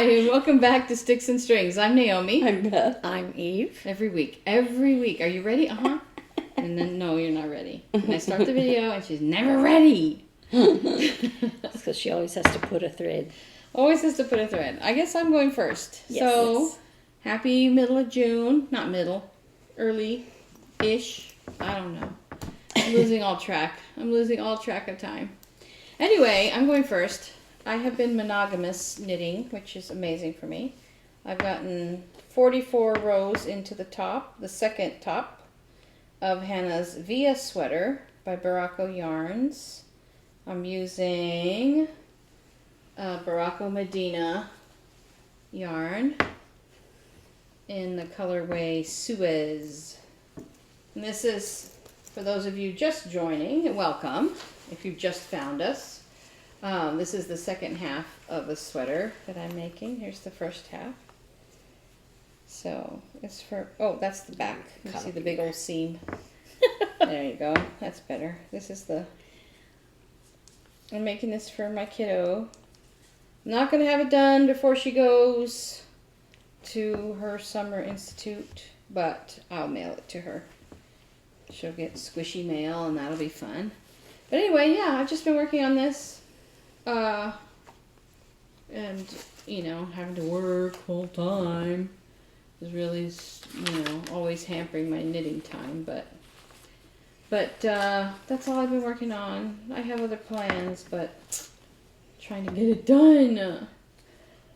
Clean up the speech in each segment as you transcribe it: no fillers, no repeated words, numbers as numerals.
Hi, welcome back to Sticks and Strings. I'm Naomi. I'm Beth. I'm Eve. Every week. Are you ready? And then, no, you're not ready. And I start the video and she's never ready. It's because she always has to put a thread. Always has to put a thread. I guess I'm going first. Yes. So, happy middle of June. Not middle. Early-ish. I don't know. I'm losing all track of time. Anyway, I'm going first. I have been monogamous knitting, which is amazing for me. I've gotten 44 rows into the second top of Hannah's Via sweater by Baracco Yarns. I'm using Baracco Medina yarn in the colorway Suez. And this is, for those of you just joining, welcome, if you've just found us. This is the second half of the sweater that I'm making. Here's the first half. So it's for, that's the back. You see the big old seam. There you go. That's better. I'm making this for my kiddo. I'm not going to have it done before she goes to her summer institute, but I'll mail it to her. She'll get squishy mail and that'll be fun. But anyway, yeah, I've just been working on this. And, having to work full time is really, always hampering my knitting time, but that's all I've been working on. I have other plans, but trying to get it done.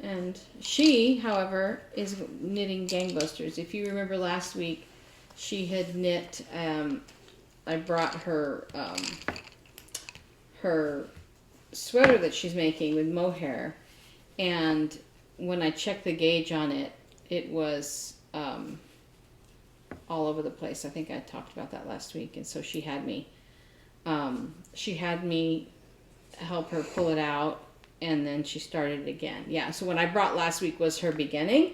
And she, however, is knitting gangbusters. If you remember last week, she had knit, I brought her, her sweater that she's making with mohair, and when I checked the gauge on it, it was all over the place. I think I talked about that last week, and so she had me help her pull it out, and then she started it again. Yeah, so when I brought last week was her beginning,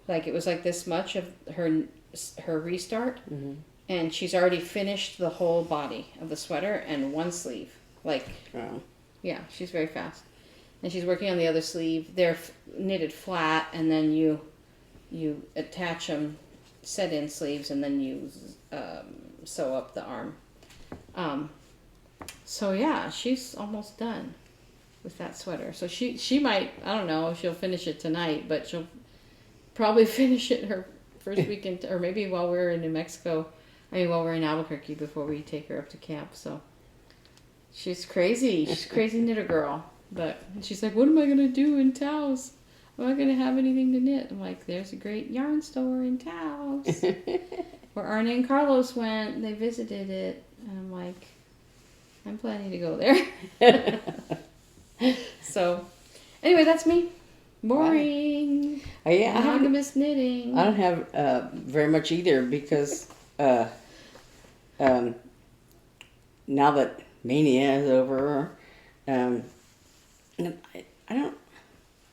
like it was like this much of her restart, mm-hmm. And she's already finished the whole body of the sweater and one sleeve. Like, wow. Yeah, she's very fast. And she's working on the other sleeve. They're knitted flat, and then you attach them, set in sleeves, and then you sew up the arm. So yeah, she's almost done with that sweater. So she might, I don't know if she'll finish it tonight, but she'll probably finish it her first weekend, or maybe while we're in New Mexico. While we're in Albuquerque before we take her up to camp. So she's crazy. She's a crazy knitter girl. But she's like, what am I going to do in Taos? Am I going to have anything to knit? I'm like, there's a great yarn store in Taos. Where Arne and Carlos went. They visited it. And I'm like, I'm planning to go there. So, anyway, that's me. Boring. Wow. Yeah, monogamous knitting. I don't have very much either because now that Mania is over, I don't.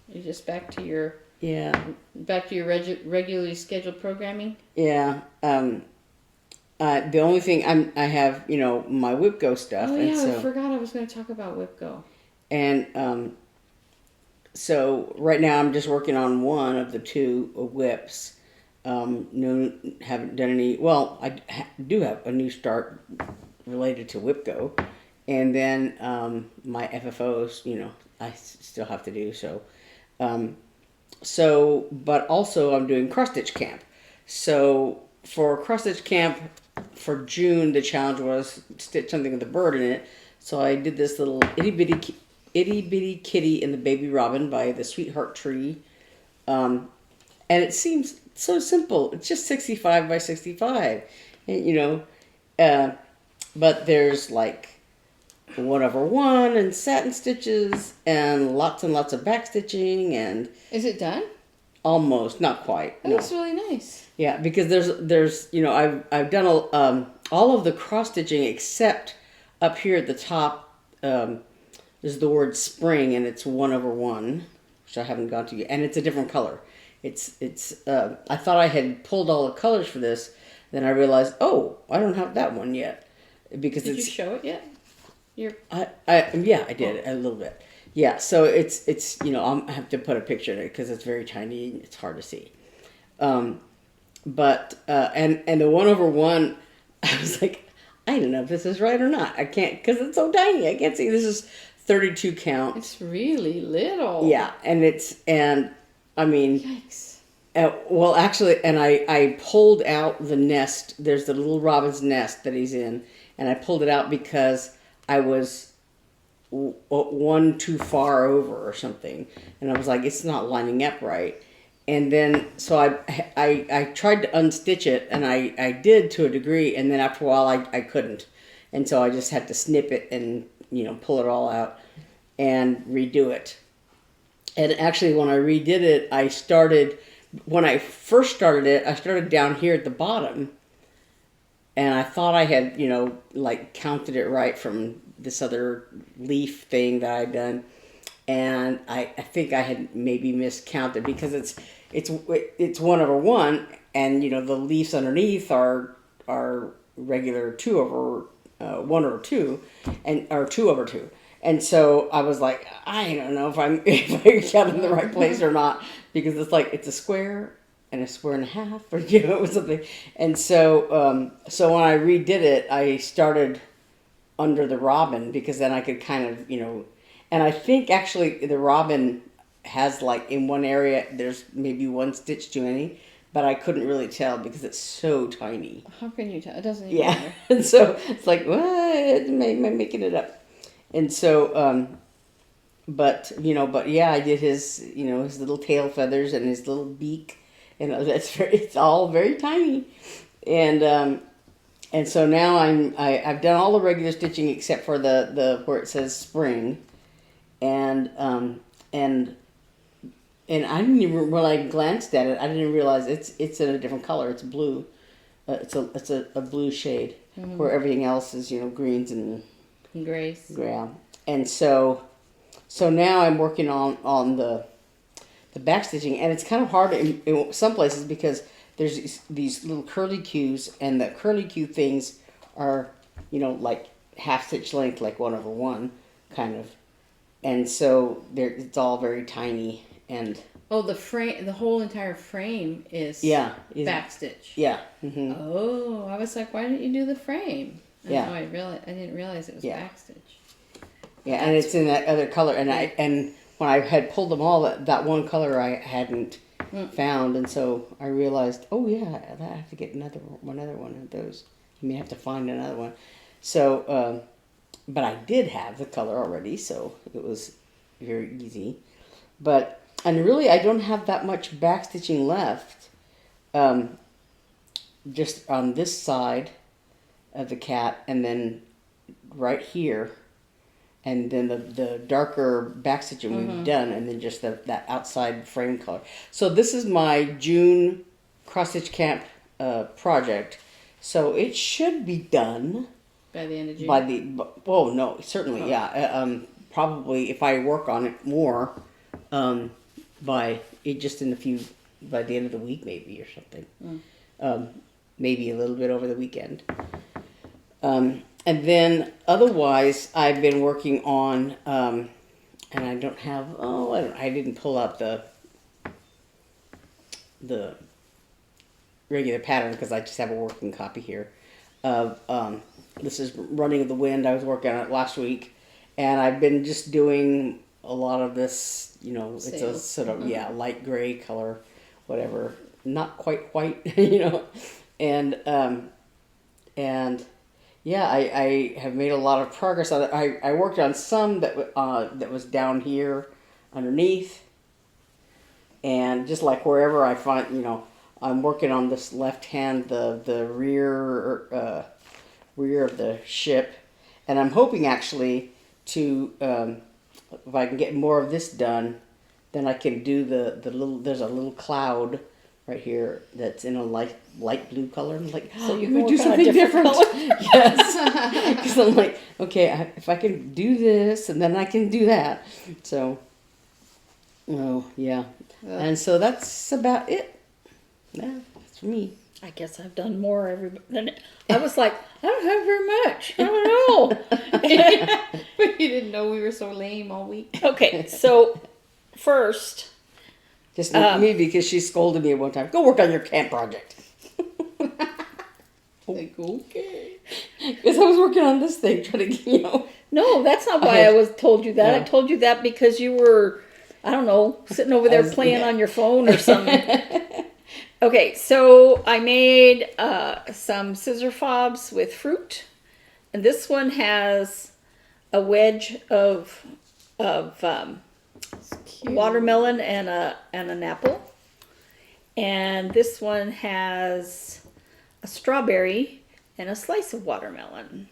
You're just back to your regularly scheduled programming. Yeah. The only thing I have, my WIP-GO stuff. Oh yeah, and so, I forgot I was going to talk about WIP-GO. And so right now I'm just working on one of the two WIPs. No, haven't done any. Well, I do have a new start related to WIP-GO, and then my FFOs. I still have to do so. But also I'm doing cross stitch camp. So for cross stitch camp for June, the challenge was stitch something with a bird in it. So I did this little itty bitty kitty in the baby robin by the Sweetheart Tree, and it seems so simple. It's just 65 by 65, and, but there's like 1/1 and satin stitches and lots of back stitching. And is it done? Almost, not quite. That looks really nice. Yeah, because there's I've done all of the cross stitching except up here at the top. There's the word spring, and it's 1/1, which I haven't gone to yet, and it's a different color. It's I thought I had pulled all the colors for this, then I realized, I don't have that one yet, because Did you show it yet? Yeah, I did a little bit. Yeah, so it's I have to put a picture in it because it's very tiny. It's hard to see. But and the 1/1, I was like, I don't know if this is right or not. I can't because it's so tiny. I can't see. This is 32 count. It's really little. Yeah, and I mean, Yikes. well, actually, and I pulled out the nest. There's the little robin's nest that he's in, and I pulled it out because I was one too far over or something, and I was like, it's not lining up right. And then so I tried to unstitch it, and I did to a degree, and then after a while I couldn't, and so I just had to snip it and pull it all out and redo it. And actually, when I redid it, when I first started it, I started down here at the bottom, and I thought I had counted it right from this other leaf thing that I'd done, and I think I had maybe miscounted because it's 1/1, and the leaves underneath are regular 1/2, or 2/2, and so I was like, I don't know if I counted in the right place or not, because it's a square and a square and a half, or something, and so when I redid it, I started under the robin because then I could kind of and I think actually the robin has in one area there's maybe one stitch too many, but I couldn't really tell because it's so tiny. How can you tell? It doesn't even matter. And so it's like, what? Am I making it up? And so but yeah, I did his his little tail feathers and his little beak, and it's all very tiny, and so now I've done all the regular stitching except for the where it says spring, and I didn't even, when I glanced at it, I didn't realize it's in a different color. It's blue. It's a blue shade, where everything else is greens and Grace. gray. And so now I'm working on the back stitching, and it's kind of hard in some places because there's these little curly cues, and the curly cue things are half stitch length, like 1/1 kind of, and so it's all very tiny. And the whole entire frame is backstitch. Yeah. Oh, I was like, why didn't you do the frame? And Yeah. I didn't realize it was backstitch. Yeah, and it's in that other color, and when I had pulled them all, that one color I hadn't found, and so I realized, oh yeah, I have to get another one of those. I may have to find another one. So, but I did have the color already, so it was very easy. And really, I don't have that much backstitching left. Just on this side of the cat, and then right here, and then the darker backstitching we've done, and then just that outside frame color. So this is my June cross stitch camp project. So it should be done by the end of June. Certainly, yeah. Probably if I work on it more, by the end of the week maybe, or something. Maybe a little bit over the weekend. And then otherwise, I've been working on, and I don't have. I didn't pull out the regular pattern because I just have a working copy here. Of this is Running of the Wind. I was working on it last week, and I've been just doing a lot of this. It's a sort of light gray color, whatever, not quite white, and. Yeah, I have made a lot of progress on it. I worked on some that was down here underneath, and just like wherever I find, I'm working on this left hand, the rear of the ship, and I'm hoping actually to if I can get more of this done, then I can do the little. There's a little cloud right here that's in a light blue color. I'm like, so you can can do work on a something different. color? Yes, because I'm like, okay, if I can do this, and then I can do that. So, and so that's about it. Yeah, that's for me. I guess I've done more than I was like, I don't have very much. I don't know. But you didn't know we were so lame all week. Okay, so first, Just me because she scolded me one time. Go work on your camp project. Like, okay. Because I was working on this thing, trying to, no, that's not why I told you that. Yeah. I told you that because you were, I don't know, sitting over there playing on your phone or something. Okay, so I made some scissor fobs with fruit, and this one has a wedge of Cute. watermelon and an apple, and this one has a strawberry and a slice of watermelon.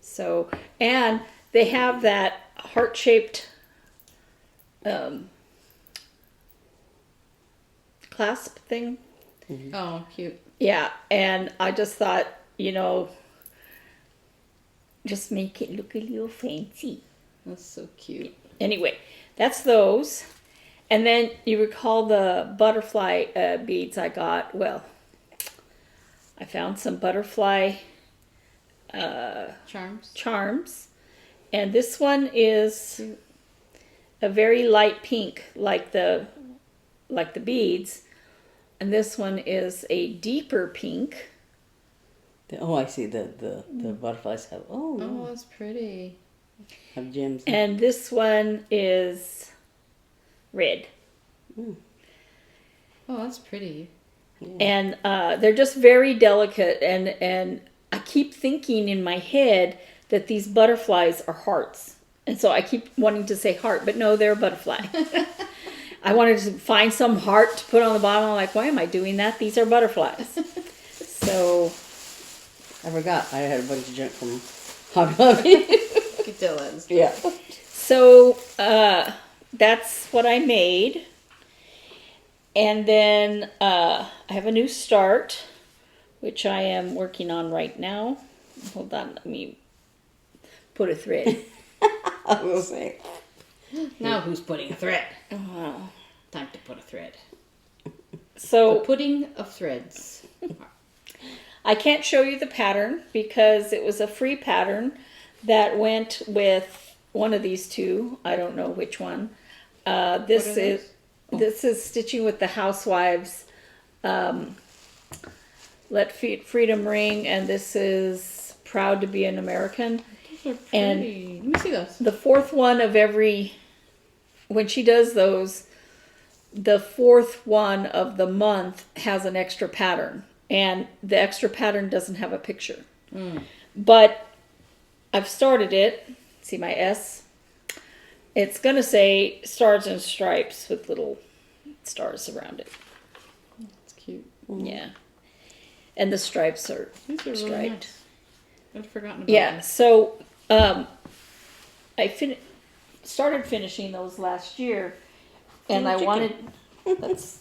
So, and they have that heart-shaped clasp thing. Oh, cute. Yeah, and I just thought, just make it look a little fancy. That's so cute. Anyway, that's those. And then you recall the butterfly beads I got. Well, I found some butterfly charms. And this one is a very light pink, like the beads. And this one is a deeper pink. Oh, I see. The butterflies have. Oh, that's pretty. Have gems. And this one is red. Mm. Oh, that's pretty. Yeah. And they're just very delicate. And I keep thinking in my head that these butterflies are hearts. And so I keep wanting to say heart, but no, they're a butterfly. I wanted to find some heart to put on the bottom. I'm like, why am I doing that? These are butterflies. So I forgot. I had a bunch of junk from Hobby Lobby. You can tell that. Yeah. So that's what I made. And then I have a new start, which I am working on right now. Hold on, let me put a thread. I will say. Now who's putting a thread? Oh. Time to put a thread. So The pudding of threads. I can't show you the pattern because it was a free pattern that went with one of these two. I don't know which one. This What are is those? this is Stitching with the Housewives. Let Freedom Ring, and this is Proud to Be an American. Those are pretty. And let me see those. The fourth one of every, when she does those, the fourth one of the month has an extra pattern, and the extra pattern doesn't have a picture. But I've started it. See my S? It's going to say Stars and Stripes with little stars around it. It's cute. Yeah. And the stripes are These are really striped. nice. I'd forgotten about Yeah, them. so I started finishing those last year, and I wanted. That's.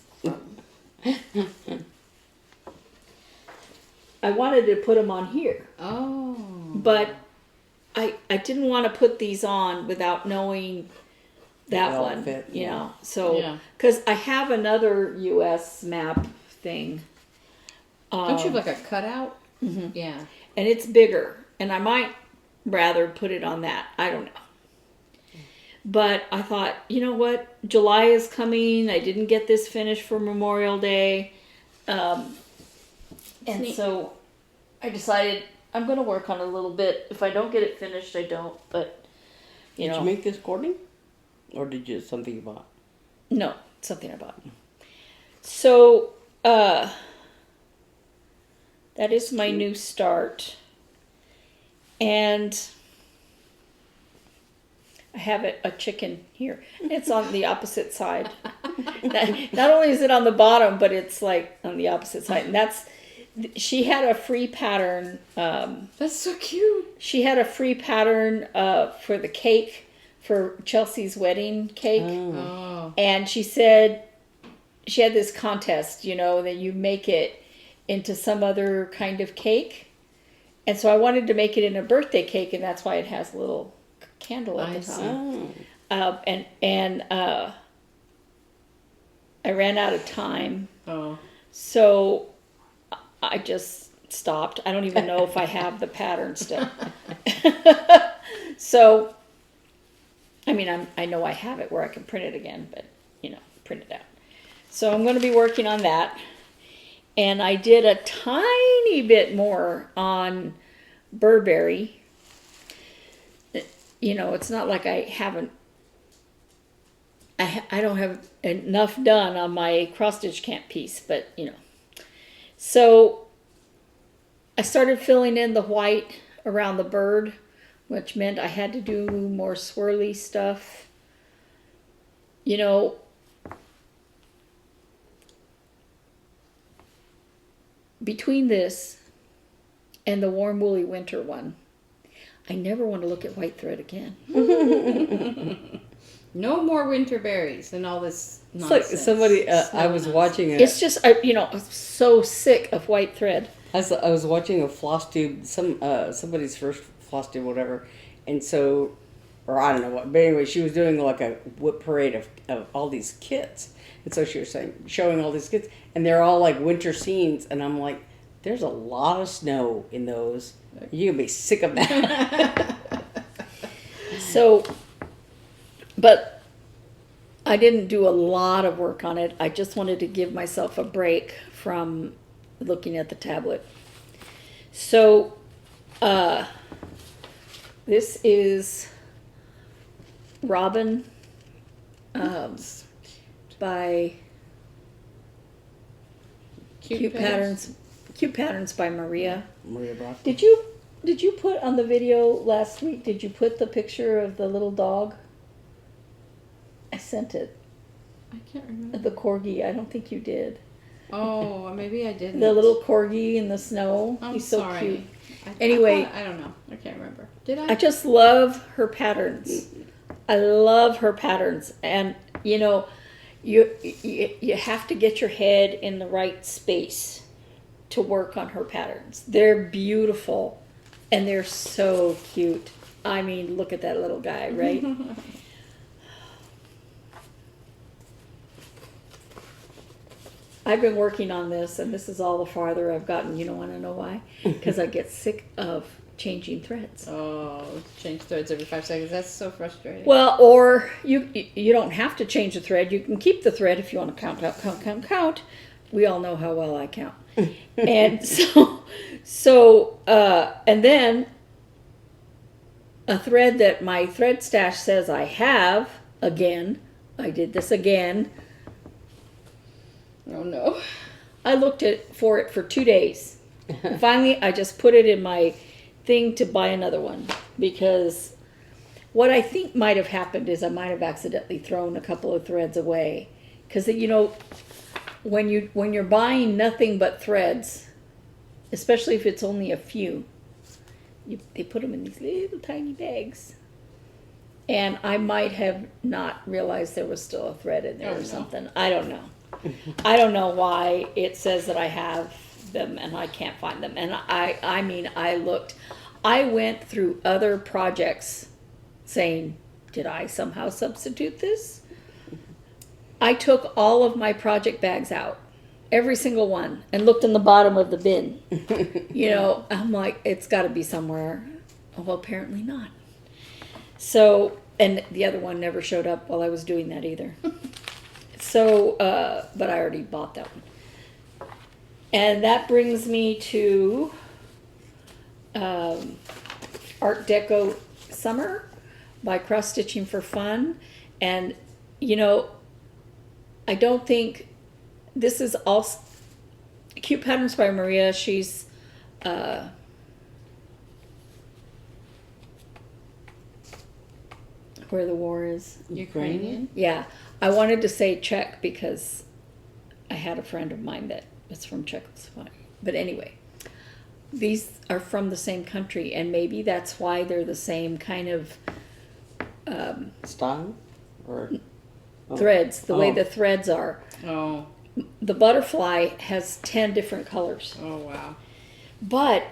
I wanted to put them on here, Oh. but I didn't want to put these on without knowing that They'll one. fit, You yeah. know, so Yeah. because I have another U.S. map thing. Don't you have like a cutout? Mm-hmm. Yeah. And it's bigger, and I might rather put it on that. I don't know. But I thought, you know what? July is coming. I didn't get this finished for Memorial Day. And neat. so I decided I'm going to work on it a little bit. If I don't get it finished, I don't. But, Did you make this cording? Or did you something you bought? No, something about it. So, that is my new start. And I have a chicken here. It's on the opposite side. Not only is it on the bottom, but it's like on the opposite side. And she had a free pattern. That's so cute. She had a free pattern for the cake, for Chelsea's wedding cake. Oh. And she said she had this contest, that you make it into some other kind of cake. And so I wanted to make it in a birthday cake, and that's why it has a little candle at the top. Oh. And I ran out of time. Oh. So I just stopped. I don't even know if I have the pattern still. So, I mean, I know I have it where I can print it again, but, print it out. So I'm going to be working on that. And I did a tiny bit more on Burberry. It's not like I haven't, I don't have enough done on my cross-stitch camp piece, but, So I started filling in the white around the bird, which meant I had to do more swirly stuff. Between this and the warm woolly winter one, I never want to look at white thread again. No more winter berries and all this It's nonsense. like somebody, I was watching it. It's just, I'm so sick of white thread. I was watching a floss tube, somebody's first floss tube, whatever, and so, or I don't know what, but anyway, she was doing like a whip parade of all these kits, and so she was showing all these kits, and they're all like winter scenes, and I'm like, there's a lot of snow in those. You're gonna be sick of that. So, but I didn't do a lot of work on it. I just wanted to give myself a break from looking at the tablet. So, this is Robin by Cute Patterns by Maria. Maria Brock. Did you put on the video last week, did you put the picture of the little dog? I sent it. I can't remember. The corgi. I don't think you did. Oh, maybe I didn't. The little corgi in the snow. I'm He's so sorry. cute. Anyway, I don't know. I can't remember. Did I? I just love her patterns. I love her patterns. And, you have to get your head in the right space to work on her patterns. They're beautiful and they're so cute. I mean, look at that little guy, right? I've been working on this, and this is all the farther I've gotten. You don't want to know why? Because I get sick of changing threads. Oh, change threads every 5 seconds. That's so frustrating. Well, or you don't have to change the thread. You can keep the thread if you want to count. We all know how well I count. And and then a thread that my thread stash says I have, again, I did this again. Oh no. I looked for it for 2 days. Finally, I just put it in my thing to buy another one, because what I think might have happened is I might have accidentally thrown a couple of threads away. Because, when you're buying nothing but threads, especially if it's only a few, they put them in these little tiny bags. And I might have not realized there was still a thread in there or something. I don't know. I don't know why it says that I have them and I can't find them. And I looked. I went through other projects saying, did I somehow substitute this? I took all of my project bags out, every single one, and looked in the bottom of the bin. I'm like, it's got to be somewhere. Well, apparently not. So, and the other one never showed up while I was doing that either. So, but I already bought that one. And that brings me to Art Deco Summer by Cross Stitching for Fun. And, I don't think this is all Cute Patterns by Maria. She's where the war is. Ukrainian? Yeah. I wanted to say Czech because I had a friend of mine that is from Czechoslovakia. But anyway, these are from the same country, and maybe that's why they're the same kind of Style? Or threads, the way the threads are. Oh. The butterfly has 10 different colors. Oh, wow. But,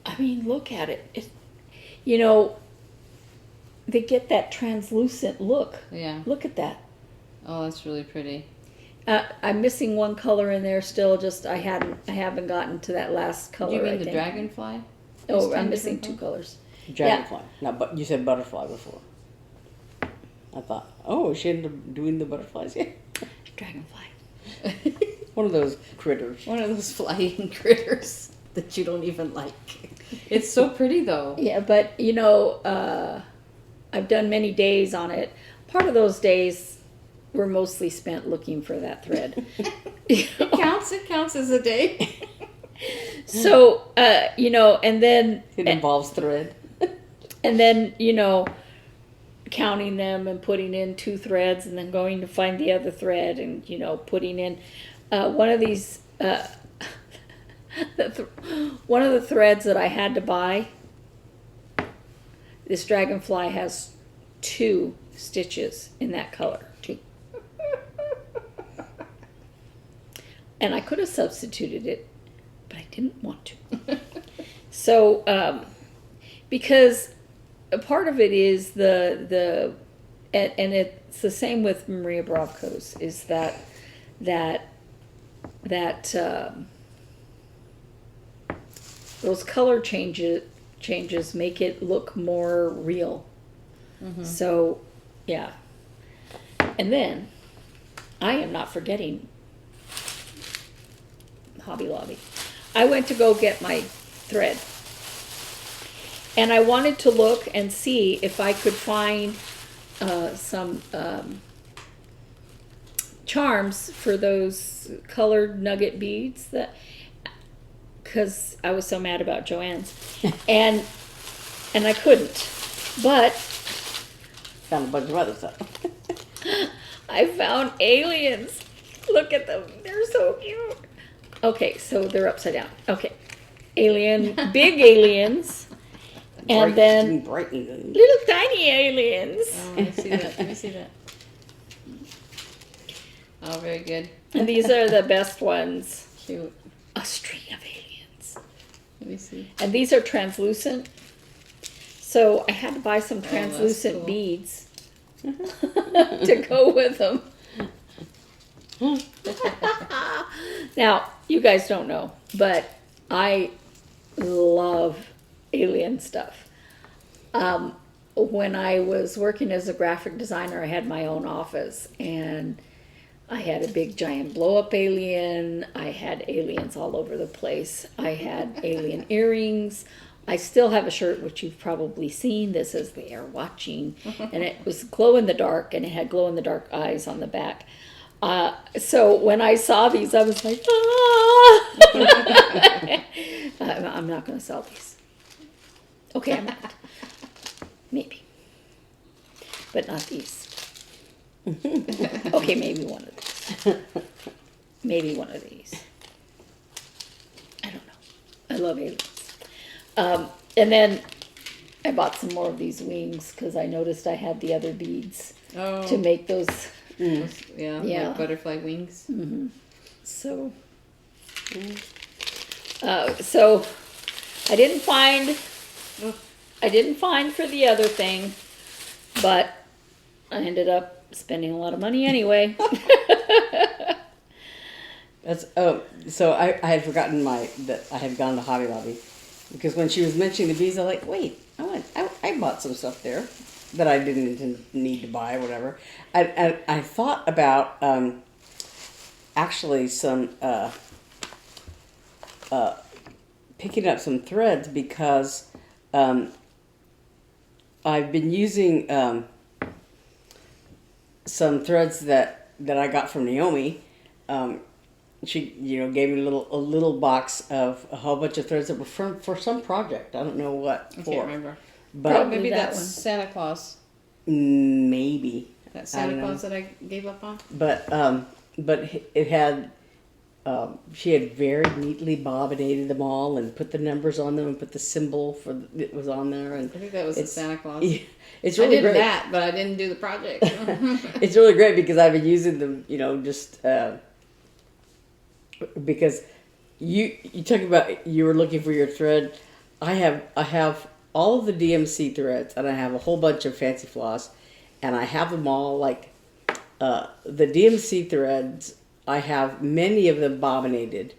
I mean, look at it. They get that translucent look. Yeah. Look at that. Oh, that's really pretty. I'm missing one color in there still. Just I haven't gotten to that last color. Do you mean I the think. dragonfly? There's Oh, 10 I'm missing different 2 colors. Dragonfly. No, but you said butterfly before. I thought, oh, she ended up doing the butterflies. Yeah. Dragonfly. One of those critters. One of those flying critters that you don't even like. It's so pretty though. Yeah, but I've done many days on it. Part of those days were mostly spent looking for that thread. It counts as a day. So, and then It involves thread. and then counting them and putting in 2 threads and then going to find the other thread and putting in one of these one of the threads that I had to buy. This dragonfly has 2 stitches in that color. 2. And I could have substituted it, but I didn't want to. So, because a part of it is and it's the same with Maria Bravko's, is that those color changes make it look more real. So, yeah. And then I am not forgetting Hobby Lobby. I went to go get my thread. And I wanted to look and see if I could find some charms for those colored nugget beads because I was so mad about Joann's. and I couldn't. But Found a bunch of other stuff. I found aliens. Look at them. They're so cute. Okay, so they're upside down. Okay. Big aliens. And then bright. little tiny aliens. Oh, let me see that. Let me see that. Oh, very good. And these are the best ones. Cute. A string of aliens. Let me see. And these are translucent. So I had to buy some translucent cool. beads to go with them. Now, you guys don't know, but I love alien stuff. When I was working as a graphic designer, I had my own office, and I had a big giant blow-up alien. I had aliens all over the place. I had alien earrings. I still have a shirt, which you've probably seen. This says "They Are Watching," and it was glow in the dark, and it had glow in the dark eyes on the back. So when I saw these, I was like, ah! I'm not going to sell these. Okay, I might. Maybe. But not these. Okay, maybe one of these. Maybe one of these. I don't know. I love aliens. And then I bought some more of these wings because I noticed I had the other beads to make those. Yeah, Yeah. like butterfly wings. Mm-hmm. So, so I didn't find for the other thing, but I ended up spending a lot of money anyway. That's so I had forgotten that I had gone to Hobby Lobby because when she was mentioning the beads, I was like, wait, I bought some stuff there that I didn't need to buy or whatever. I thought about actually some picking up some threads because I've been using some threads that I got from Naomi. She gave me a little box of a whole bunch of threads that were for some project. I don't know what I for. can't remember. But Probably Maybe that that's one. Santa Claus. maybe That I Santa don't know. Claus that I gave up on. But it had she had very neatly bobinated them all and put the numbers on them and put the symbol it was on there, and I think that was the Santa Claus. it's I really did great. that, but I didn't do the project. It's really great because I've been using them, just because you talk about you were looking for your thread. I have all of the DMC threads, and I have a whole bunch of fancy floss, and I have them all like the DMC threads I have many of them bobbinated,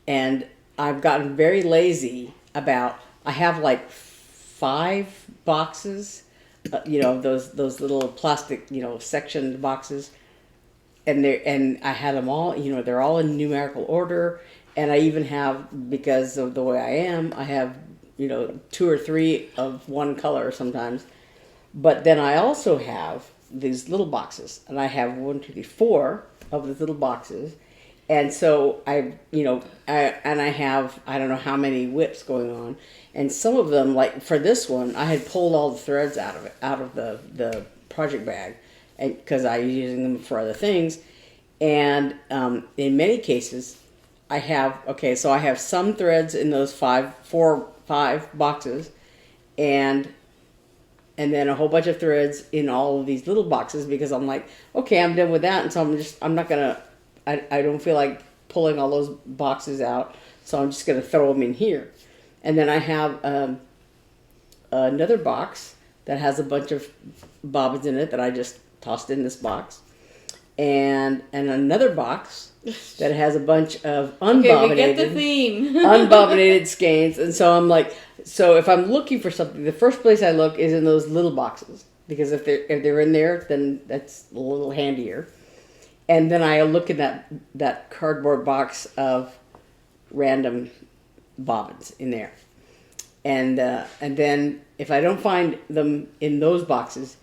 and I've gotten very lazy about. I have like 5 boxes, those little plastic, sectioned boxes, and I had them all. They're all in numerical order, and I even have, because of the way I am, I have 2 or 3 of one color sometimes. But then I also have these little boxes, and I have 1, 2, 3, 4 of these little boxes, and so I have, I don't know how many WIPs going on, and some of them, like for this one, I had pulled all the threads out of the project bag, and because I was using them for other things, and in many cases, I have some threads in those 5 boxes, and then a whole bunch of threads in all of these little boxes, because I'm like, okay, I'm done with that. And so I'm not going to, I don't feel like pulling all those boxes out. So I'm just going to throw them in here. And then I have another box that has a bunch of bobbins in it that I just tossed in this box. And another box that has a bunch of unbobbinated, okay, we get the theme. unbobbinated skeins. And so I'm like, so if I'm looking for something, the first place I look is in those little boxes, because if they're in there, then that's a little handier. And then I look in that cardboard box of random bobbins in there, and then if I don't find them in those boxes,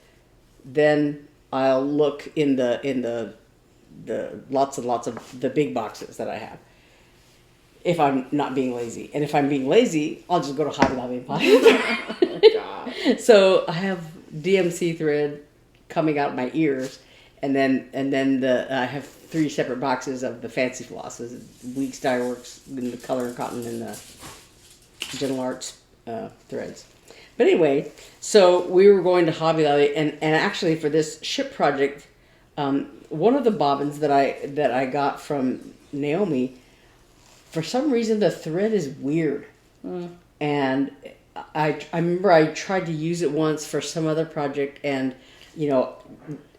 then I'll look in the lots and lots of the big boxes that I have, if I'm not being lazy. And if I'm being lazy, I'll just go to Hobby Lobby and buy it. So I have DMC thread coming out my ears, and then I have 3 separate boxes of the fancy flosses, Weeks Dye Works, and the Color and Cotton, and the Gentle Arts threads. But anyway, so we were going to Hobby Lobby, and actually for this ship project, one of the bobbins that I got from Naomi, for some reason the thread is weird. And I remember I tried to use it once for some other project, and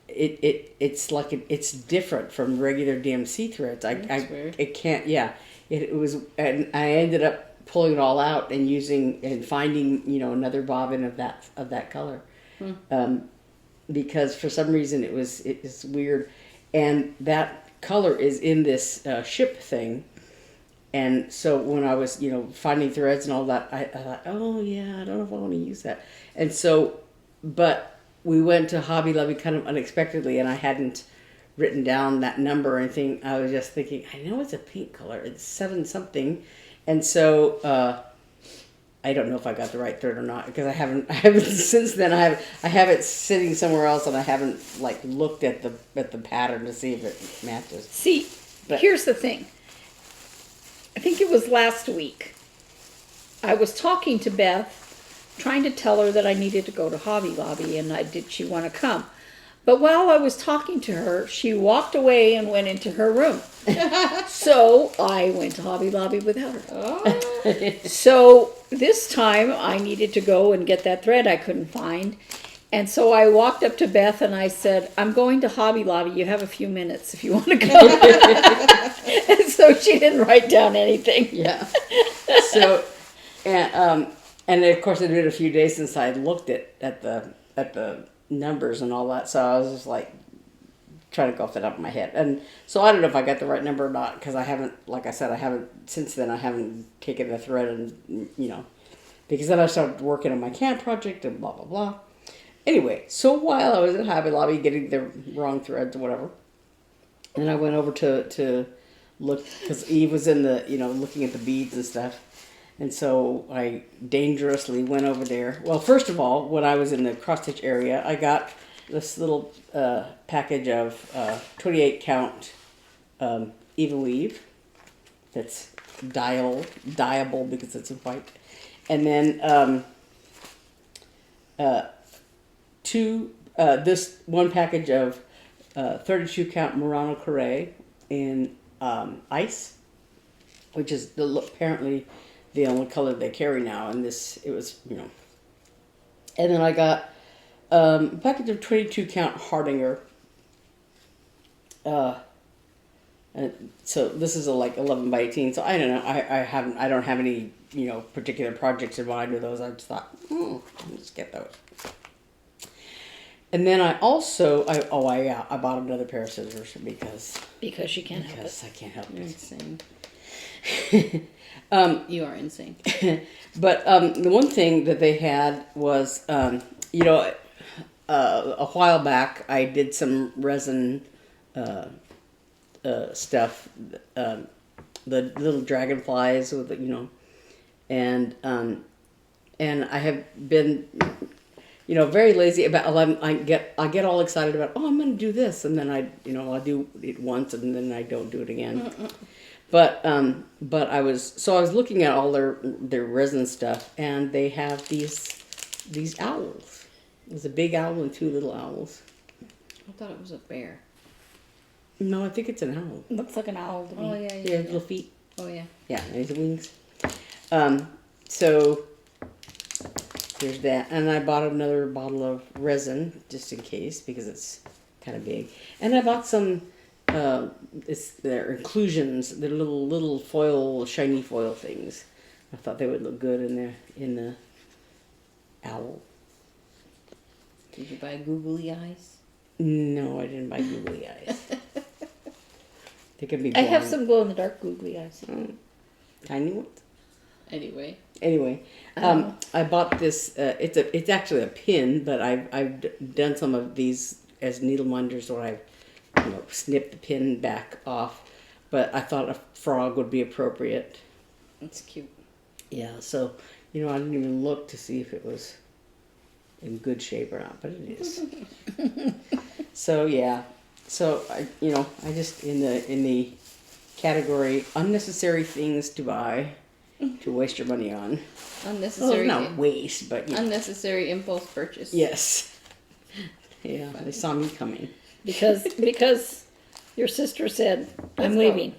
it's like it's different from regular DMC threads. That's weird. It can't, yeah. It was, and I ended up pulling it all out and using and finding another bobbin of that color, because for some reason it's weird, and that color is in this ship thing. And so when I was finding threads and all that, I thought, oh yeah, I don't know if I want to use that. And so, but we went to Hobby Lobby kind of unexpectedly, and I hadn't written down that number or anything. I was just thinking, I know it's a pink color, it's 7 something. And so I don't know if I got the right thread or not, because I haven't since then. I have it sitting somewhere else, and I haven't looked at the pattern to see if it matches. See, But here's the thing. I think it was last week. I was talking to Beth, trying to tell her that I needed to go to Hobby Lobby, and did she want to come? But while I was talking to her, she walked away and went into her room. So I went to Hobby Lobby without her. Oh. So this time I needed to go and get that thread I couldn't find. And so I walked up to Beth and I said, I'm going to Hobby Lobby. You have a few minutes if you want to go. And so she didn't write down anything. Yeah. So, and of course it's been a few days since I looked at the numbers and all that. So I was just trying to go off the top of my head. And so I don't know if I got the right number or not, because I haven't, like I said, since then I haven't taken the thread and, because then I started working on my camp project and blah, blah, blah. Anyway, so while I was at Hobby Lobby getting the wrong threads or whatever, and I went over to look, because Eve was in the, looking at the beads and stuff. And so I dangerously went over there. Well, first of all, when I was in the cross-stitch area, I got this little package of 28 count Eva weave that's dyeable because it's in white. And then this one package of 32 count Murano Carré in ice, which is apparently the only color they carry now. And it was, and then I got a package of 22 count Hardinger So this is a like 11 by 18. So I don't know. I don't have any particular projects in mind with those. I just thought, let's get those. And then I bought another pair of scissors because you can't help it. I can't help You're it. insane. You are insane. But the one thing that they had was, a while back I did some resin stuff, the little dragonflies with and I have been very lazy about. I get all excited about. Oh, I'm going to do this, and then I'll do it once, and then I don't do it again. But I was looking at all their resin stuff, and they have these owls. There's a big owl and two little owls. I thought it was a bear. No, I think it's an owl. Looks like an owl to me. Oh yeah, Yeah, little feet. Oh yeah. Yeah, there's the wings. So there's that, and I bought another bottle of resin just in case because it's kind of big, and I bought some. They're inclusions. They're little foil, shiny foil things. I thought they would look good in the owl. Did you buy googly eyes? No, I didn't buy googly eyes. They can be. I have blind. some glow in the dark googly eyes. Tiny ones. Anyway. I bought this. It's actually a pin, but I've done some of these as needle minders where I've snipped the pin back off. But I thought a frog would be appropriate. It's cute. Yeah. So I didn't even look to see if it was in good shape or not, but it is. So yeah. So I just in the category unnecessary things to buy. To waste your money on. Unnecessary. Well, not waste, but unnecessary impulse purchase. yes. Yeah, they saw me coming. Because your sister said, I'm leaving.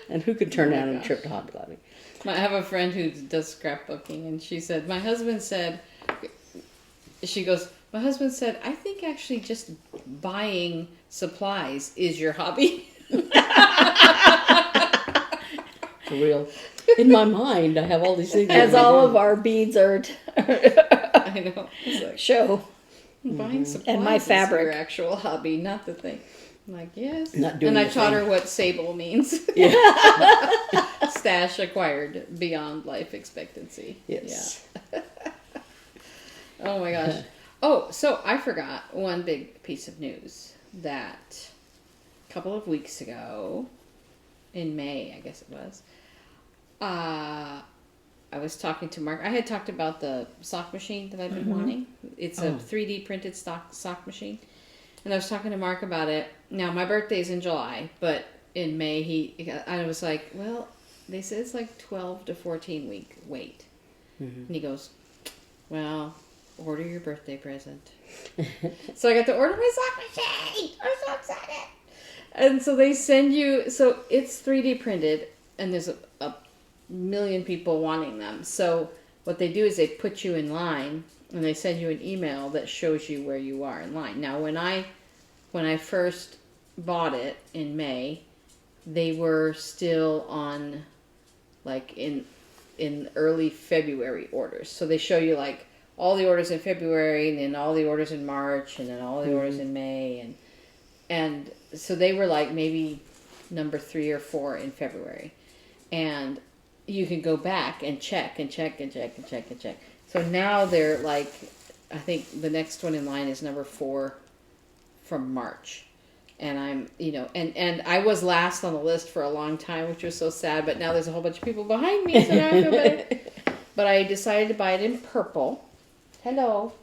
And who could turn down a gosh. trip to Hobby Lobby? I have a friend who does scrapbooking, and she said, my husband said, I think actually just buying supplies is your hobby. For real. In my mind, I have all these things. As all of our beads are I know. It's like, show. buying supplies And my is fabric. your actual hobby, not the thing. I'm like, yes. Not doing and I the taught thing. her what sable means. Yeah. Stash acquired beyond life expectancy. Yes. Yeah. Oh my gosh. Oh, so I forgot one big piece of news that a couple of weeks ago, in May, I guess it was, I was talking to Mark. I had talked about the sock machine that I've been wanting. It's a 3D printed sock machine. And I was talking to Mark about it. Now, my birthday's in July, but in May, I was like, well, they said it's like 12 to 14 week wait. And he goes, well, order your birthday present. So I got to order my sock machine. I'm so excited. And so they send you, so it's 3D printed, and there's a million people wanting them. So what they do is they put you in line, and they send you an email that shows you where you are in line. Now, when I first bought it in May, they were still on, like, in early February orders. So they show you, like, all the orders in February, and then all the orders in March, and then all the orders in May, and so they were like maybe number 3 or 4 in February. And you can go back and check and check and check and check and check. So now they're like, I think the next one in line is number 4 from March. And I'm, and I was last on the list for a long time, which was so sad, but now there's a whole bunch of people behind me, so now I feel better. But I decided to buy it in purple. Hello.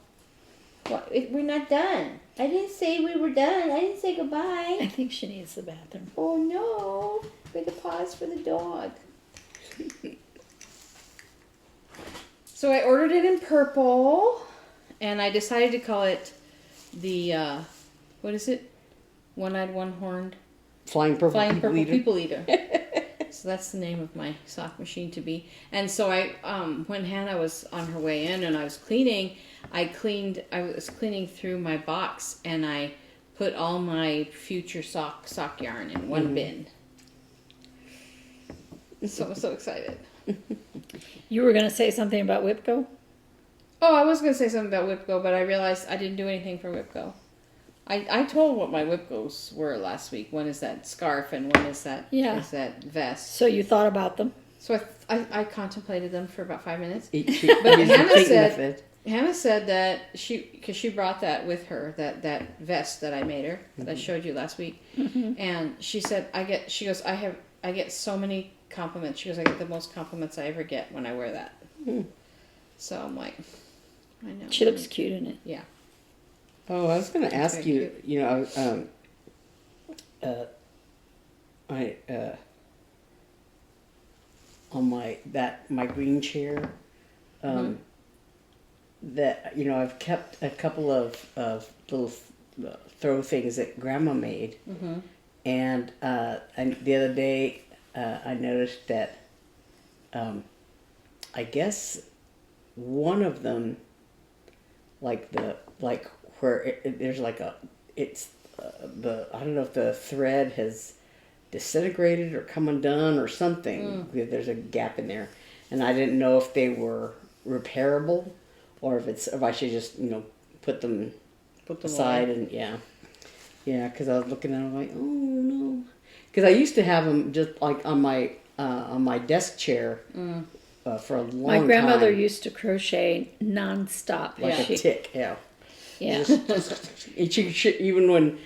What? We're not done. I didn't say we were done. I didn't say goodbye. I think she needs the bathroom. Oh no. We had to pause for the dog. So I ordered it in purple, and I decided to call it the, what is it? One-eyed, one-horned? Flying purple People eater. So that's the name of my sock machine to be. And so when Hannah was on her way in and I was cleaning, I was cleaning through my box, and I put all my future sock yarn in one bin. So I'm so excited. You were going to say something about WIP-GO? Oh, I was going to say something about WIP-GO, but I realized I didn't do anything for WIP-GO. I told what my WIP-GOs were last week. One is that scarf and one is that vest. So you thought about them? So I contemplated them for about 5 minutes. But Hannah said that because she brought that with her, that vest that I made her, that I showed you last week. And she said, I get so many compliments. She goes, I get the most compliments I ever get when I wear that. So I'm like, I know. She looks cute in it. Yeah. Oh, I was going to ask you, you know, on my green chair, that, you know, I've kept a couple of little throw things that Grandma made, and the other day I noticed that I guess one of them, where there's like I don't know if the thread has disintegrated or come undone or something. There's a gap in there, and I didn't know if they were repairable or if I should just, you know, put them aside away. And because I was looking at them like, oh no, because I used to have them just like on my desk chair for a long time. My grandmother used to crochet nonstop. Like a tick, yeah. Yeah. She even when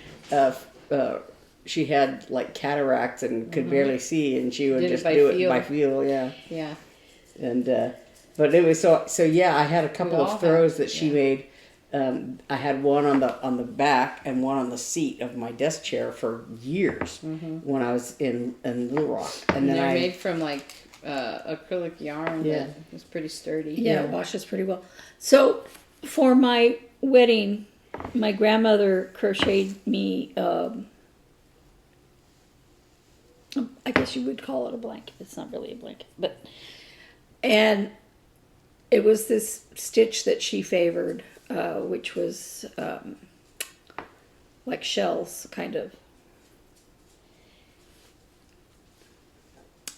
she had like cataracts and could barely see, and she would just do it by feel, yeah. Yeah. And but it was so yeah. I had a couple of throws that she made. I had one on the back and one on the seat of my desk chair for years when I was in Little Rock, and then they're made from like acrylic yarn that was pretty sturdy. Yeah, it washes pretty well. So for my wedding, my grandmother crocheted me, I guess you would call it a blanket. It's not really a blanket, and it was this stitch that she favored, which was like shells, kind of.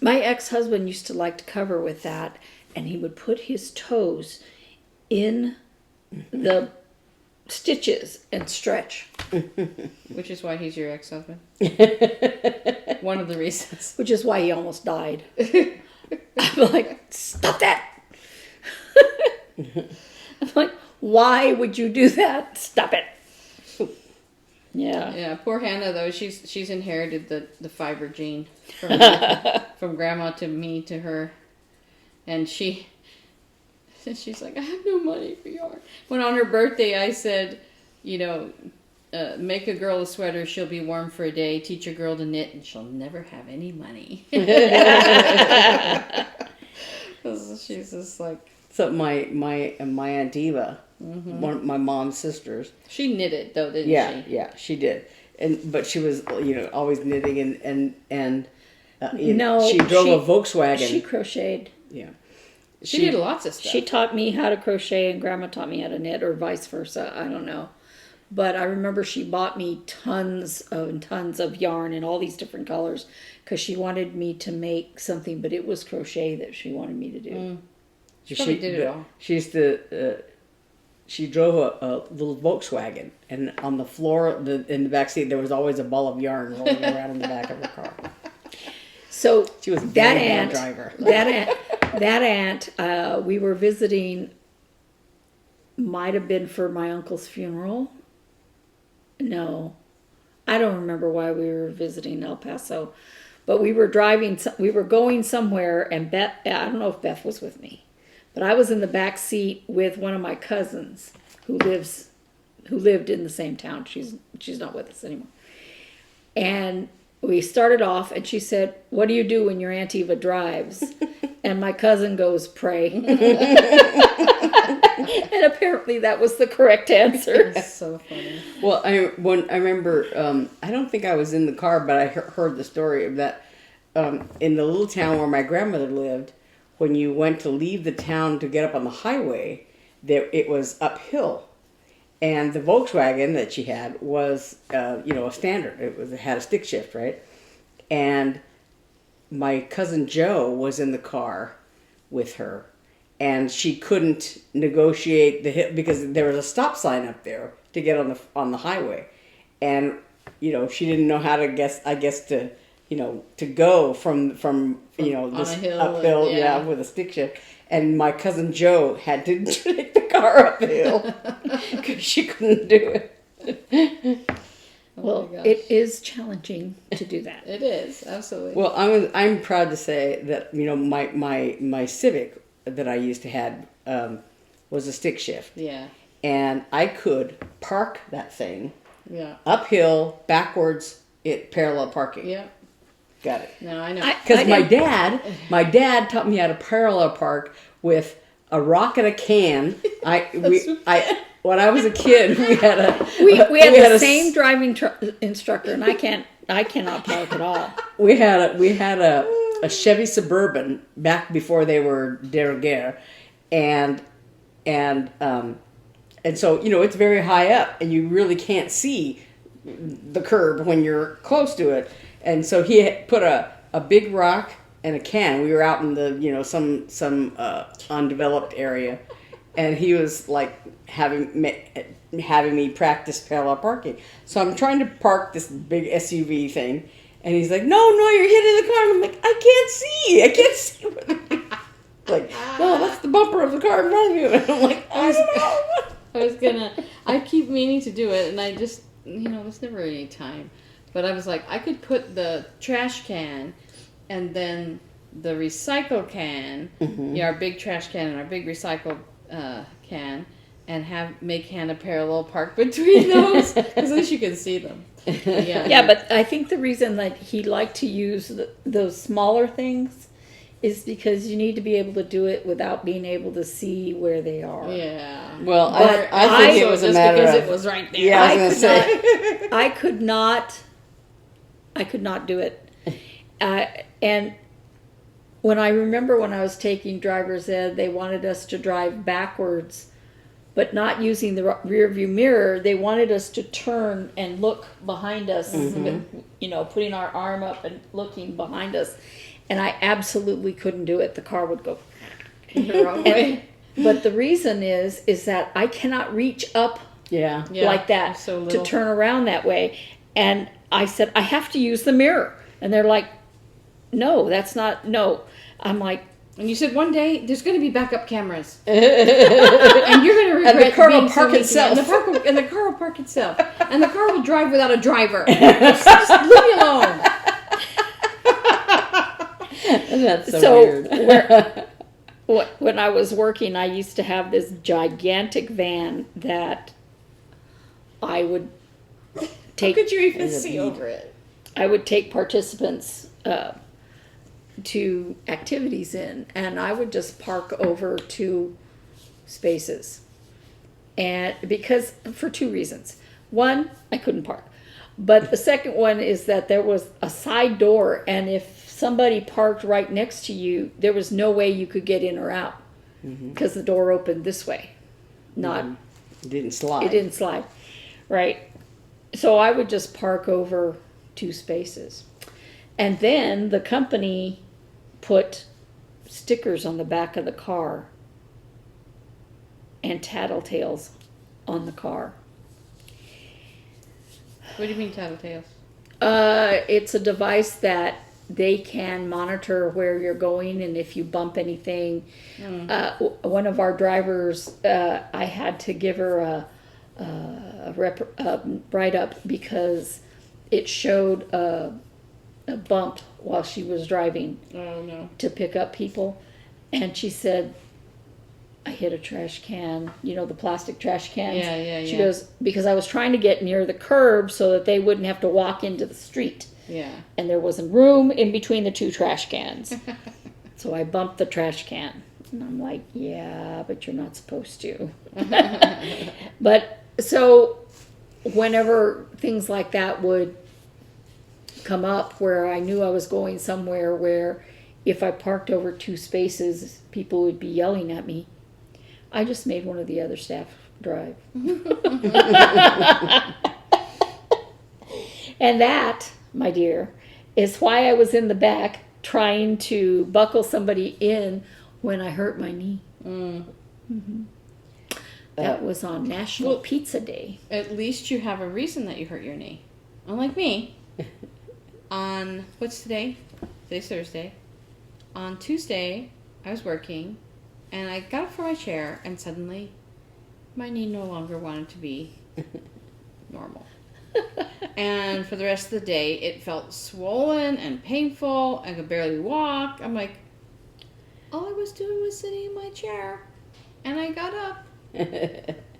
My ex-husband used to like to cover with that, and he would put his toes in the stitches and stretch. Which is why he's your ex-husband. One of the reasons. Which is why he almost died. I'm like, stop that. I'm like, why would you do that? Stop it. Yeah. Yeah, poor Hannah though, she's inherited the fiber gene from grandma to me to her. And she's like, I have no money for yarn. When on her birthday I said, you know, make a girl a sweater, she'll be warm for a day. Teach a girl to knit, and she'll never have any money. She's just like. So my Aunt Eva, one of my mom's sisters. She knitted though, didn't she? Yeah, she did. But she was, you know, always knitting and no, she drove a Volkswagen. She crocheted. Yeah. She did lots of stuff. She taught me how to crochet, and Grandma taught me how to knit, or vice versa. I don't know. But I remember she bought me tons and tons of yarn in all these different colors because she wanted me to make something, but it was crochet that she wanted me to do. She probably did it all. She used to. She drove a little Volkswagen, and on the floor in the back seat there was always a ball of yarn rolling around in the back of her car. So she was a that very aunt, bad driver. That aunt, we were visiting. Might have been for my uncle's funeral. No, I don't remember why we were visiting El Paso, but we were driving. We were going somewhere, and Beth. I don't know if Beth was with me, but I was in the back seat with one of my cousins who lived in the same town. She's not with us anymore, and we started off, and she said, "What do you do when your Aunt Eva drives?" And my cousin goes, "Pray." And apparently that was the correct answer. That's so funny. Well, I remember, I don't think I was in the car, but I heard the story of that. In the little town where my grandmother lived, when you went to leave the town to get up on the highway, it was uphill. And the Volkswagen that she had was, a standard. It had a stick shift, right? And my cousin Joe was in the car with her, and she couldn't negotiate the hit because there was a stop sign up there to get on the highway, and she didn't know how to to go from this a hill, uphill, with a stick shift. And my cousin Joe had to take the car uphill because she couldn't do it. Well, it is challenging to do that. It is, absolutely. Well, I'm proud to say that my Civic that I used to have was a stick shift. Yeah. And I could park that thing uphill, backwards, parallel parking. Yeah. Got it. No, I know. Because my dad taught me how to parallel park with a rock and a can. When I was a kid, we had the same driving instructor, and I cannot park at all. We had a Chevy Suburban back before they were derriere, and so it's very high up, and you really can't see the curb when you're close to it. And so he had put a big rock and a can. We were out in the some undeveloped area, and he was like having me practice parallel parking. So I'm trying to park this big SUV thing, and he's like, "No, you're hitting the car." And I'm like, I can't see. Like, well, that's the bumper of the car in front of you. And I'm like, I don't know. I keep meaning to do it, and I just, there's never any time. But I was like, I could put the trash can and then the recycle can, our big trash can and our big recycle can, and make Hannah parallel park between those, because at least you can see them. Yeah, but I think the reason that he liked to use those smaller things is because you need to be able to do it without being able to see where they are. Yeah. Well, I think it was a matter because of, it was right there. Yeah, I was going to say. I could not do it. And when I was taking driver's ed, they wanted us to drive backwards, but not using the rear view mirror. They wanted us to turn and look behind us, putting our arm up and looking behind us. And I absolutely couldn't do it. The car would go the wrong way. But the reason is that I cannot reach up like that to turn around that way. And I said, I have to use the mirror. And they're like, no, that's not, no. I'm like, and you said one day there's going to be backup cameras, and you're going to regret. And the car will park itself. And the car will park itself, and the car will drive without a driver. Just leave me alone. That's so weird. When I was working, I used to have this gigantic van that I would take. How could you even see over it? I would take participants to activities in, and I would just park over 2 spaces. And because, for 2 reasons. One, I couldn't park. But the second one is that there was a side door, and if somebody parked right next to you, there was no way you could get in or out because the door opened this way. It didn't slide. It didn't slide. Right. So I would just park over 2 spaces. And then the company put stickers on the back of the car and tattletales on the car. What do you mean tattletales? It's a device that they can monitor where you're going, and if you bump anything. One of our drivers, I had to give her a write-up because it showed a bump while she was driving to pick up people. And she said, I hit a trash can, the plastic trash cans. Yeah. She goes, because I was trying to get near the curb so that they wouldn't have to walk into the street. Yeah. And there wasn't room in between the 2 trash cans. So I bumped the trash can. And I'm like, yeah, but you're not supposed to. But so whenever things like that would come up where I knew I was going somewhere where if I parked over 2 spaces, people would be yelling at me, I just made one of the other staff drive. And that, my dear, is why I was in the back trying to buckle somebody in when I hurt my knee. That was on National Pizza Day. At least you have a reason that you hurt your knee. Unlike me, on, what's today? Today's Thursday. On Tuesday, I was working, and I got up from my chair, and suddenly, my knee no longer wanted to be normal. And for the rest of the day, it felt swollen and painful. I could barely walk. I'm like, all I was doing was sitting in my chair, and I got up.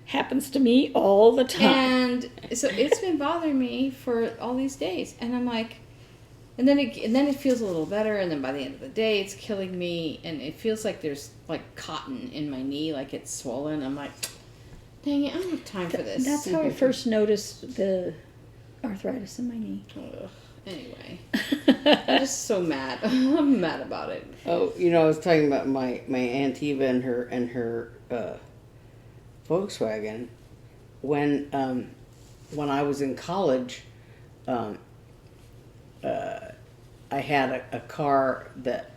Happens to me all the time. And so it's been bothering me for all these days, and I'm like, and then it feels a little better, and then by the end of the day, it's killing me, and it feels like there's like cotton in my knee, like it's swollen. I'm like, dang it, I don't have time for this. That's how I first noticed the arthritis in my knee. Ugh. Anyway, I'm just so mad. I'm mad about it. Oh, I was talking about my Aunt Eva and her Volkswagen. When I was in college, I had a car that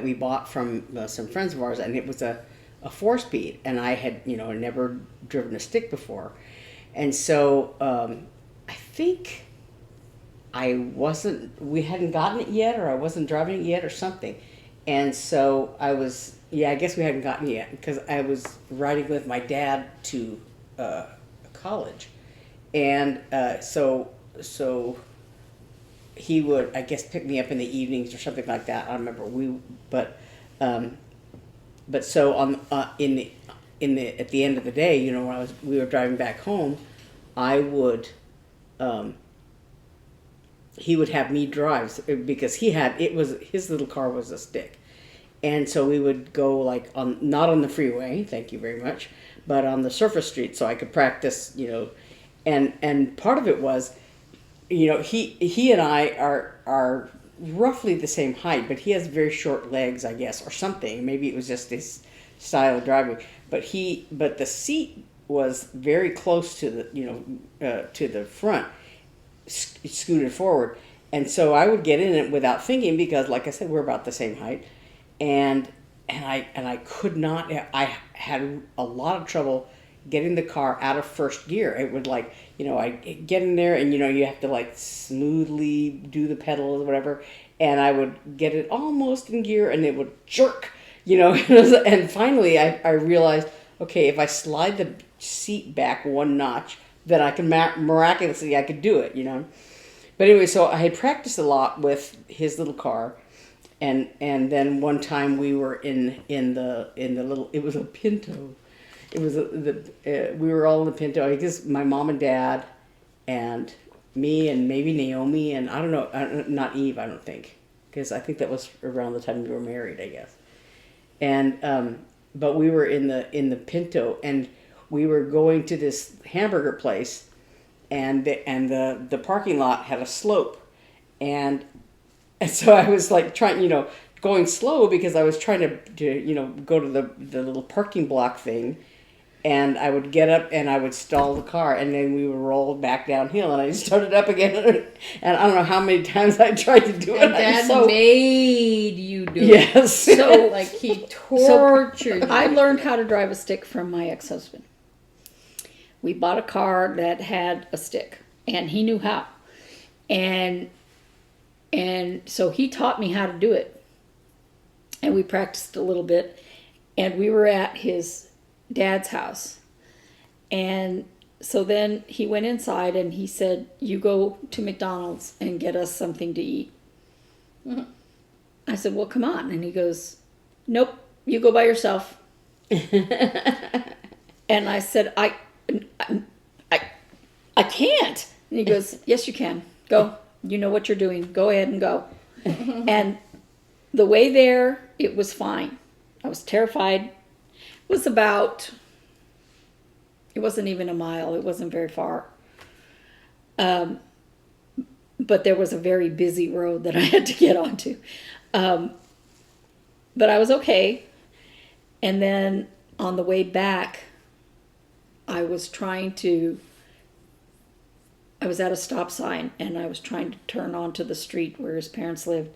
we bought from some friends of ours, and it was a 4-speed, and I had never driven a stick before, and so I think we hadn't gotten it yet, or I wasn't driving it yet, or something, and so I guess we hadn't gotten it yet, because I was riding with my dad to college, and so he would, I guess, pick me up in the evenings or something like that. I don't remember. But so on at the end of the day, when we were driving back home, he would have me drive, because his little car was a stick, and so we would go like not on the freeway, thank you very much, but on the surface street, so I could practice, and part of it was, he and I are roughly the same height, but he has very short legs, I guess, or something. Maybe it was just his style of driving. But the seat was very close to the front, scooted forward, and so I would get in it without thinking, because, like I said, we're about the same height, and I could not. I had a lot of trouble getting the car out of first gear. It would I get in there, and you have to smoothly do the pedals or whatever, and I would get it almost in gear, and it would jerk, and finally I realized, okay, if I slide the seat back one notch, then I can miraculously I could do it, But anyway, so I had practiced a lot with his little car, and then one time we were in the little, it was a Pinto. It was we were all in the Pinto. I guess my mom and dad, and me, and maybe Naomi, and I don't know, not Eve, I don't think, because I think that was around the time we were married, I guess. And but we were in the Pinto, and we were going to this hamburger place, and the parking lot had a slope, and so I was trying, going slow, because I was trying to go to the little parking block thing. And I would get up and I would stall the car, and then we would roll back downhill, and I started up again. And I don't know how many times I tried to do it. And Dad made you do it. Yes. So he tortured you. I learned how to drive a stick from my ex-husband. We bought a car that had a stick, and he knew how. And so he taught me how to do it. And we practiced a little bit, and we were at his dad's house, and so then he went inside and he said, "You go to McDonald's and get us something to eat." Mm-hmm. I said, "Well, come on." And he goes, "Nope, you go by yourself." And I said, I can't." And he goes, "Yes, you can. Go. You know what you're doing. Go ahead and go." And the way there, it was fine. I was terrified. It wasn't even a mile. It wasn't very far. But there was a very busy road that I had to get onto. But I was okay. And then on the way back, I was at a stop sign and I was trying to turn onto the street where his parents lived,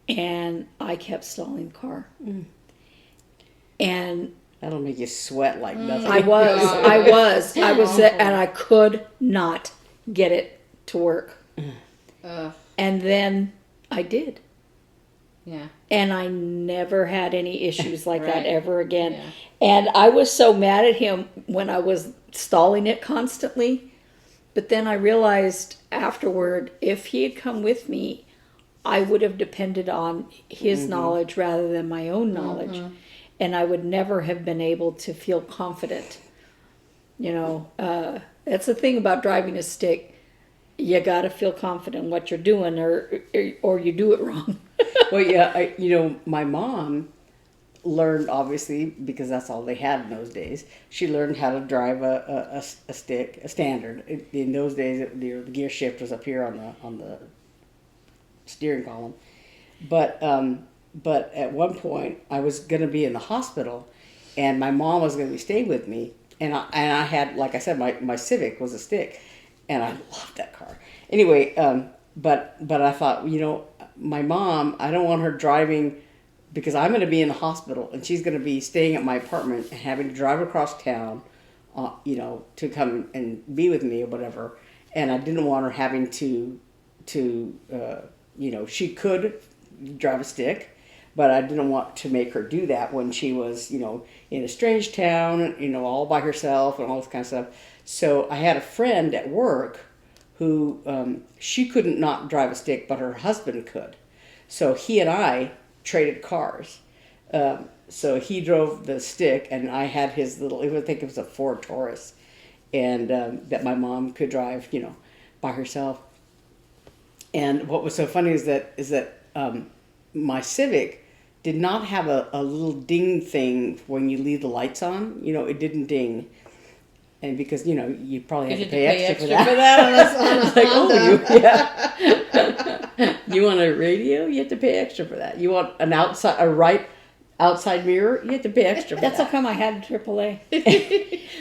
and I kept stalling the car. And That'll make you sweat like nothing. I was, and I could not get it to work. And then I did. Yeah. And I never had any issues like that Right. ever again. Yeah. And I was so mad at him when I was stalling it constantly. But then I realized afterward, if he had come with me, I would have depended on his knowledge rather than my own knowledge. And I would never have been able to feel confident. You know, that's the thing about driving a stick. You got to feel confident in what you're doing, or you do it wrong. Well, yeah, my mom learned, obviously, because that's all they had in those days. She learned how to drive a stick, a standard. In those days, the gear shift was up here on the steering column. But at one point, I was going to be in the hospital, and my mom was going to be staying with me. And I had, like I said, my Civic was a stick, and I loved that car. Anyway, but I thought, my mom, I don't want her driving, because I'm going to be in the hospital and she's going to be staying at my apartment and having to drive across town, to come and be with me or whatever. And I didn't want her having to she could drive a stick, but I didn't want to make her do that when she was, in a strange town, all by herself and all this kind of stuff. So I had a friend at work who, she couldn't not drive a stick, but her husband could. So he and I traded cars. So he drove the stick, and I had his little, I think it was a Ford Taurus, and that my mom could drive, by herself. And what was so funny is that my Civic did not have a little ding thing when you leave the lights on. It didn't ding. And because, you probably had to pay extra for that. You want a radio? You have to pay extra for that. You want an outside mirror? You have to pay extra for That's that. how come I had AAA.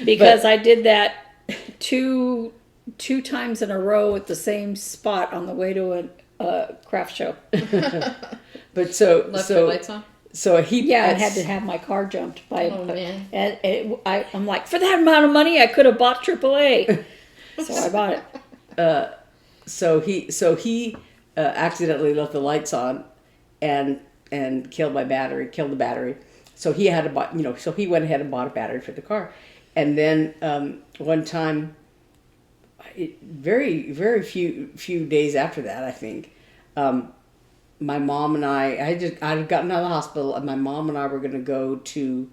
Because I did that two times in a row at the same spot on the way to a craft show. But so Left the lights on? So he I had to have my car jumped by. Oh, man. And I'm like, for that amount of money, I could have bought AAA. So I bought it. So he accidentally left the lights on, and killed the battery. So he had to buy, so he went ahead and bought a battery for the car, and then one time, very very few days after that, I think. My mom and I had gotten out of the hospital, and my mom and I were going to go to,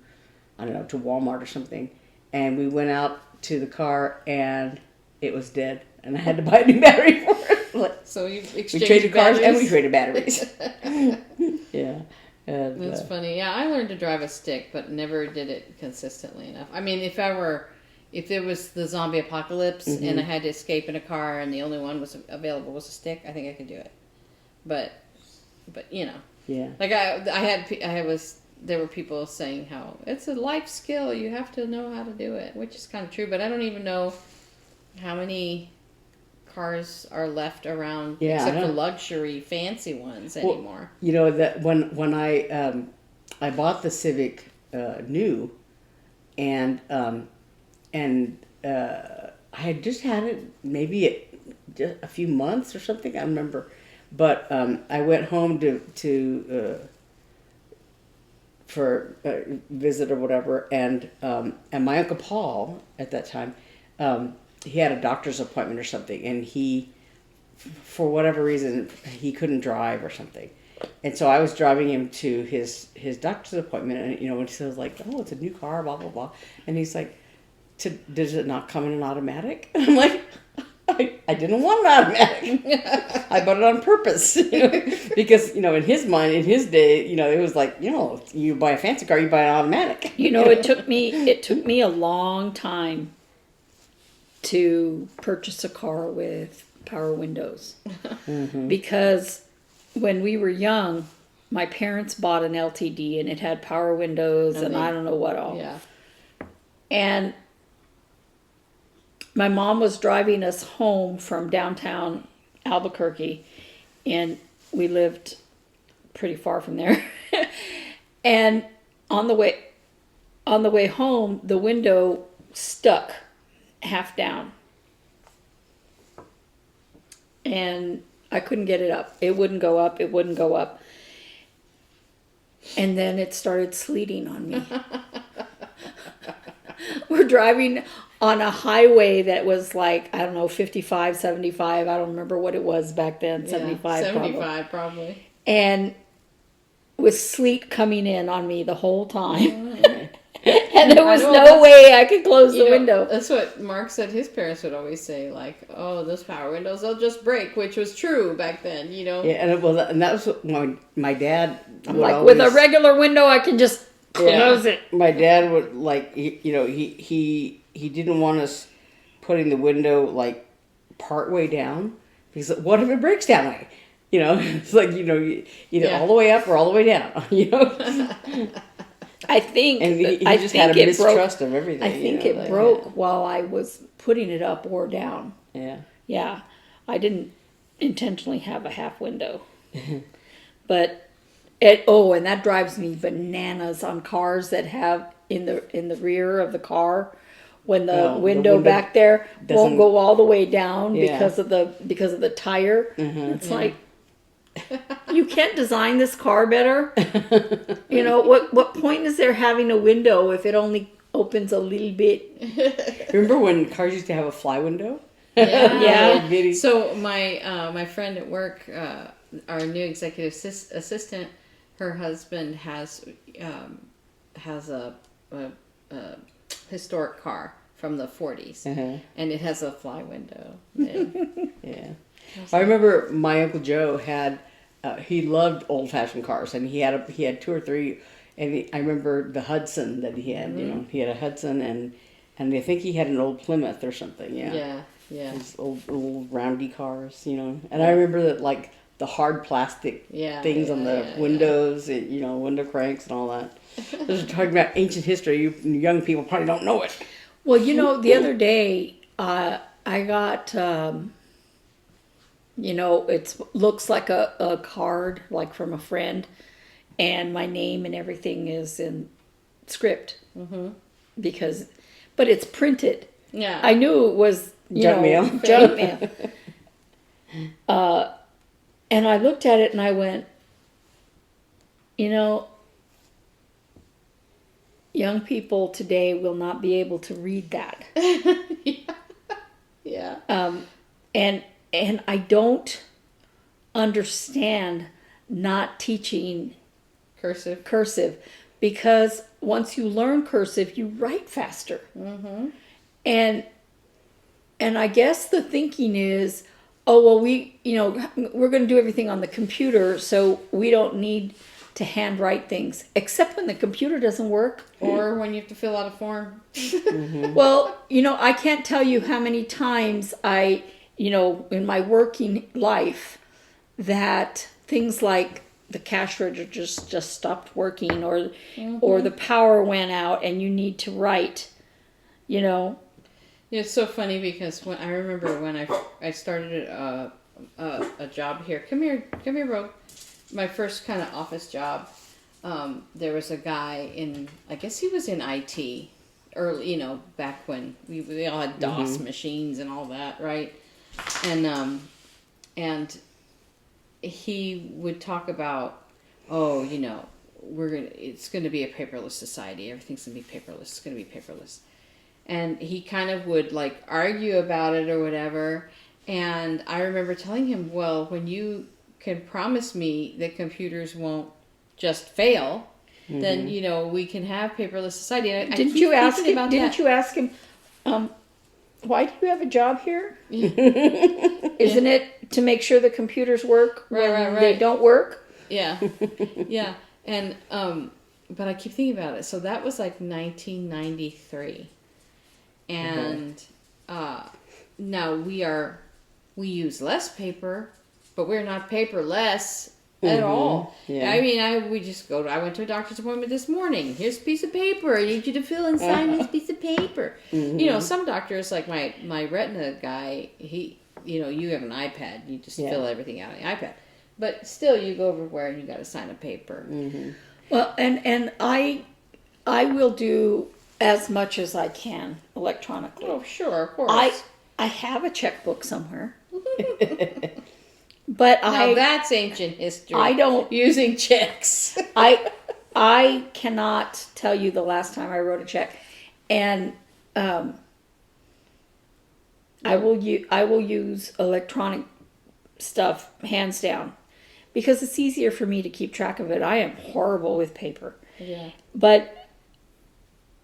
I don't know, to Walmart or something. And we went out to the car, and it was dead. And I had to buy a new battery for it. So you exchanged we traded batteries? cars, and we traded batteries. Yeah. And, That's funny. Yeah, I learned to drive a stick, but never did it consistently enough. I mean, if there was the zombie apocalypse and I had to escape in a car and the only one was available was a stick, I think I could do it. But yeah. like there were people saying how it's a life skill, you have to know how to do it, which is kind of true, but I don't even know how many cars are left around except for luxury fancy ones anymore. That when I bought the Civic new, and I had just had it maybe just a few months or something, I remember. But I went home for a visit or whatever, and my Uncle Paul at that time, he had a doctor's appointment or something, and he, for whatever reason, he couldn't drive or something, and so I was driving him to his doctor's appointment, and and he was like, "Oh, it's a new car, blah blah blah," and he's like, "Does it not come in an automatic?" I'm like, I didn't want an automatic. I bought it on purpose, because in his mind, in his day, it was like, you buy a fancy car, you buy an automatic. It took me a long time to purchase a car with power windows, because when we were young, my parents bought an LTD and it had power windows and I don't know what all. Yeah. And my mom was driving us home from downtown Albuquerque, and we lived pretty far from there. And on the way home, the window stuck half down. And I couldn't get it up. It wouldn't go up. It wouldn't go up. And then it started sleeting on me. We're driving on a highway that was like, I don't know, 55, 75. I don't remember what it was back then. 75 75 probably. And with sleet coming in on me the whole time. And there was no way I could close the window. That's what Mark said his parents would always say, like, oh, those power windows, they'll just break, which was true back then, you know? Yeah, and that was what my dad I'm like, with a regular window, I can just close it. My dad would, like, he didn't want us putting the window, like, part way down. Because what if it breaks that way? You know, it's like, either all the way up or all the way down, you know? I think, and he just had a mistrust of everything. I think it broke while I was putting it up or down. Yeah. Yeah. I didn't intentionally have a half window. But and that drives me bananas on cars that have in the rear of the car when the window back there won't go all the way down because of the tire. It's like, you can't design this car better. What point is there having a window if it only opens a little bit? Remember when cars used to have a fly window? Yeah. So my friend at work, our new executive assistant, her husband has a historic car from the 40s, and it has a fly window. Yeah. I remember my Uncle Joe had, he loved old-fashioned cars, and he had two or three, and I remember the Hudson that he had, he had a Hudson, and I think he had an old Plymouth or something, Yeah. Those old roundy cars, and I remember that, like, the hard plastic things on the windows, window cranks and all that. This is talking about ancient history. You young people probably don't know it. Well, the other day, I got... it looks like a card, like from a friend, and my name and everything is in script. But it's printed. Yeah. I knew it was, junk mail. Junk mail. And I looked at it and I went, young people today will not be able to read that. Yeah. And I don't understand not teaching cursive because once you learn cursive, you write faster. And I guess the thinking is, we're going to do everything on the computer, so we don't need to handwrite things, except when the computer doesn't work. Or when you have to fill out a form. Well, I can't tell you how many times in my working life that things like the cash register just stopped working or the power went out and you need to write, It's so funny because I remember when I started a job here. Come here, bro. My first kind of office job. There was a guy I guess he was in IT early, back when we all had DOS machines and all that, right? And he would talk about, it's going to be a paperless society. Everything's going to be paperless. It's going to be paperless. And he kind of would like argue about it or whatever. And I remember telling him, well, when you can promise me that computers won't just fail, then, we can have paperless society. Didn't you ask him, why do you have a job here? Isn't it to make sure the computers work when they don't work? Yeah. Yeah. And, but I keep thinking about it. So that was like 1993. And, now we use less paper, but we're not paperless. at all. Yeah. I mean, I went to a doctor's appointment this morning. Here's a piece of paper. I need you to fill and sign this piece of paper. You know, some doctors, like my retina guy, you have an iPad. You just fill everything out on the iPad. But still, you go everywhere and you got to sign a paper. Well, and I will do as much as I can electronically. Oh, sure, of course. I have a checkbook somewhere. But now that's ancient history. I don't using checks. I cannot tell you the last time I wrote a check, and I will use electronic stuff hands down because it's easier for me to keep track of it. I am horrible with paper. Yeah. But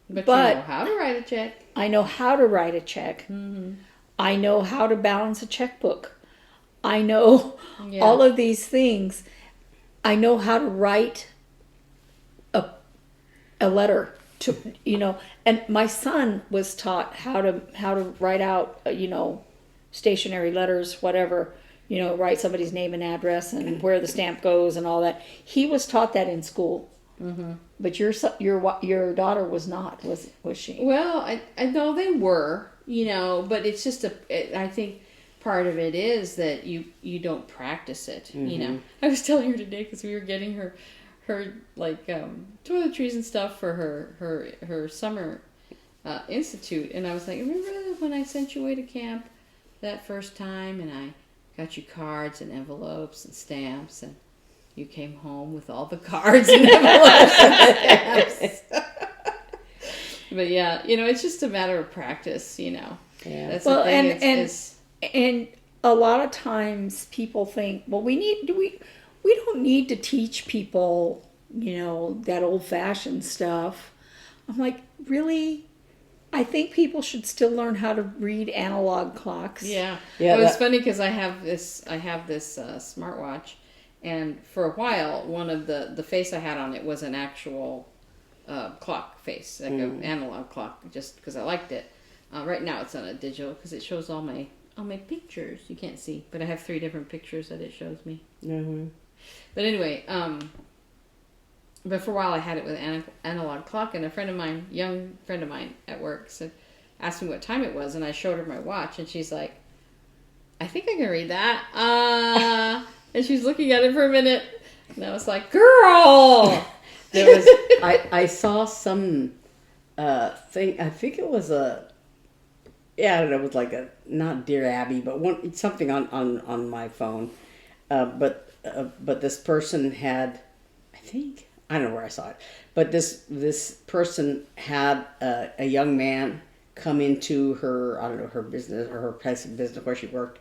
you know how to write a check. I know how to write a check. I know how to balance a checkbook. I know all of these things. I know how to write a letter to, and my son was taught how to write out, stationary letters, whatever, write somebody's name and address and where the stamp goes and all that. He was taught that in school. But your daughter was not, was she? Well, I know they were, but it's just I think part of it is that you don't practice it, I was telling her today because we were getting her like toiletries and stuff for her summer institute, and I was like, remember when I sent you away to camp that first time and I got you cards and envelopes and stamps, and you came home with all the cards and envelopes and stamps. But yeah, it's just a matter of practice, Yeah. That's the thing. And a lot of times people think, well, we don't need to teach people, that old-fashioned stuff. I'm like, really? I think people should still learn how to read analog clocks. Yeah. It was funny because I have this smartwatch, and for a while, one of the face I had on it was an actual clock face, like an analog clock, just because I liked it. Right now, it's on a digital because it shows all my pictures. You can't see, but I have 3 different pictures that it shows me. But anyway, but for a while I had it with an analog clock, and young friend of mine at work asked me what time it was, and I showed her my watch, and she's like, I think I can read that. And she's looking at it for a minute, and I was like, girl! I saw some thing, I think it was I don't know, it was like not Dear Abby, but something on my phone. But this person had, I don't know where I saw it, but this person had a young man come into her, I don't know, her business or her place of business where she worked,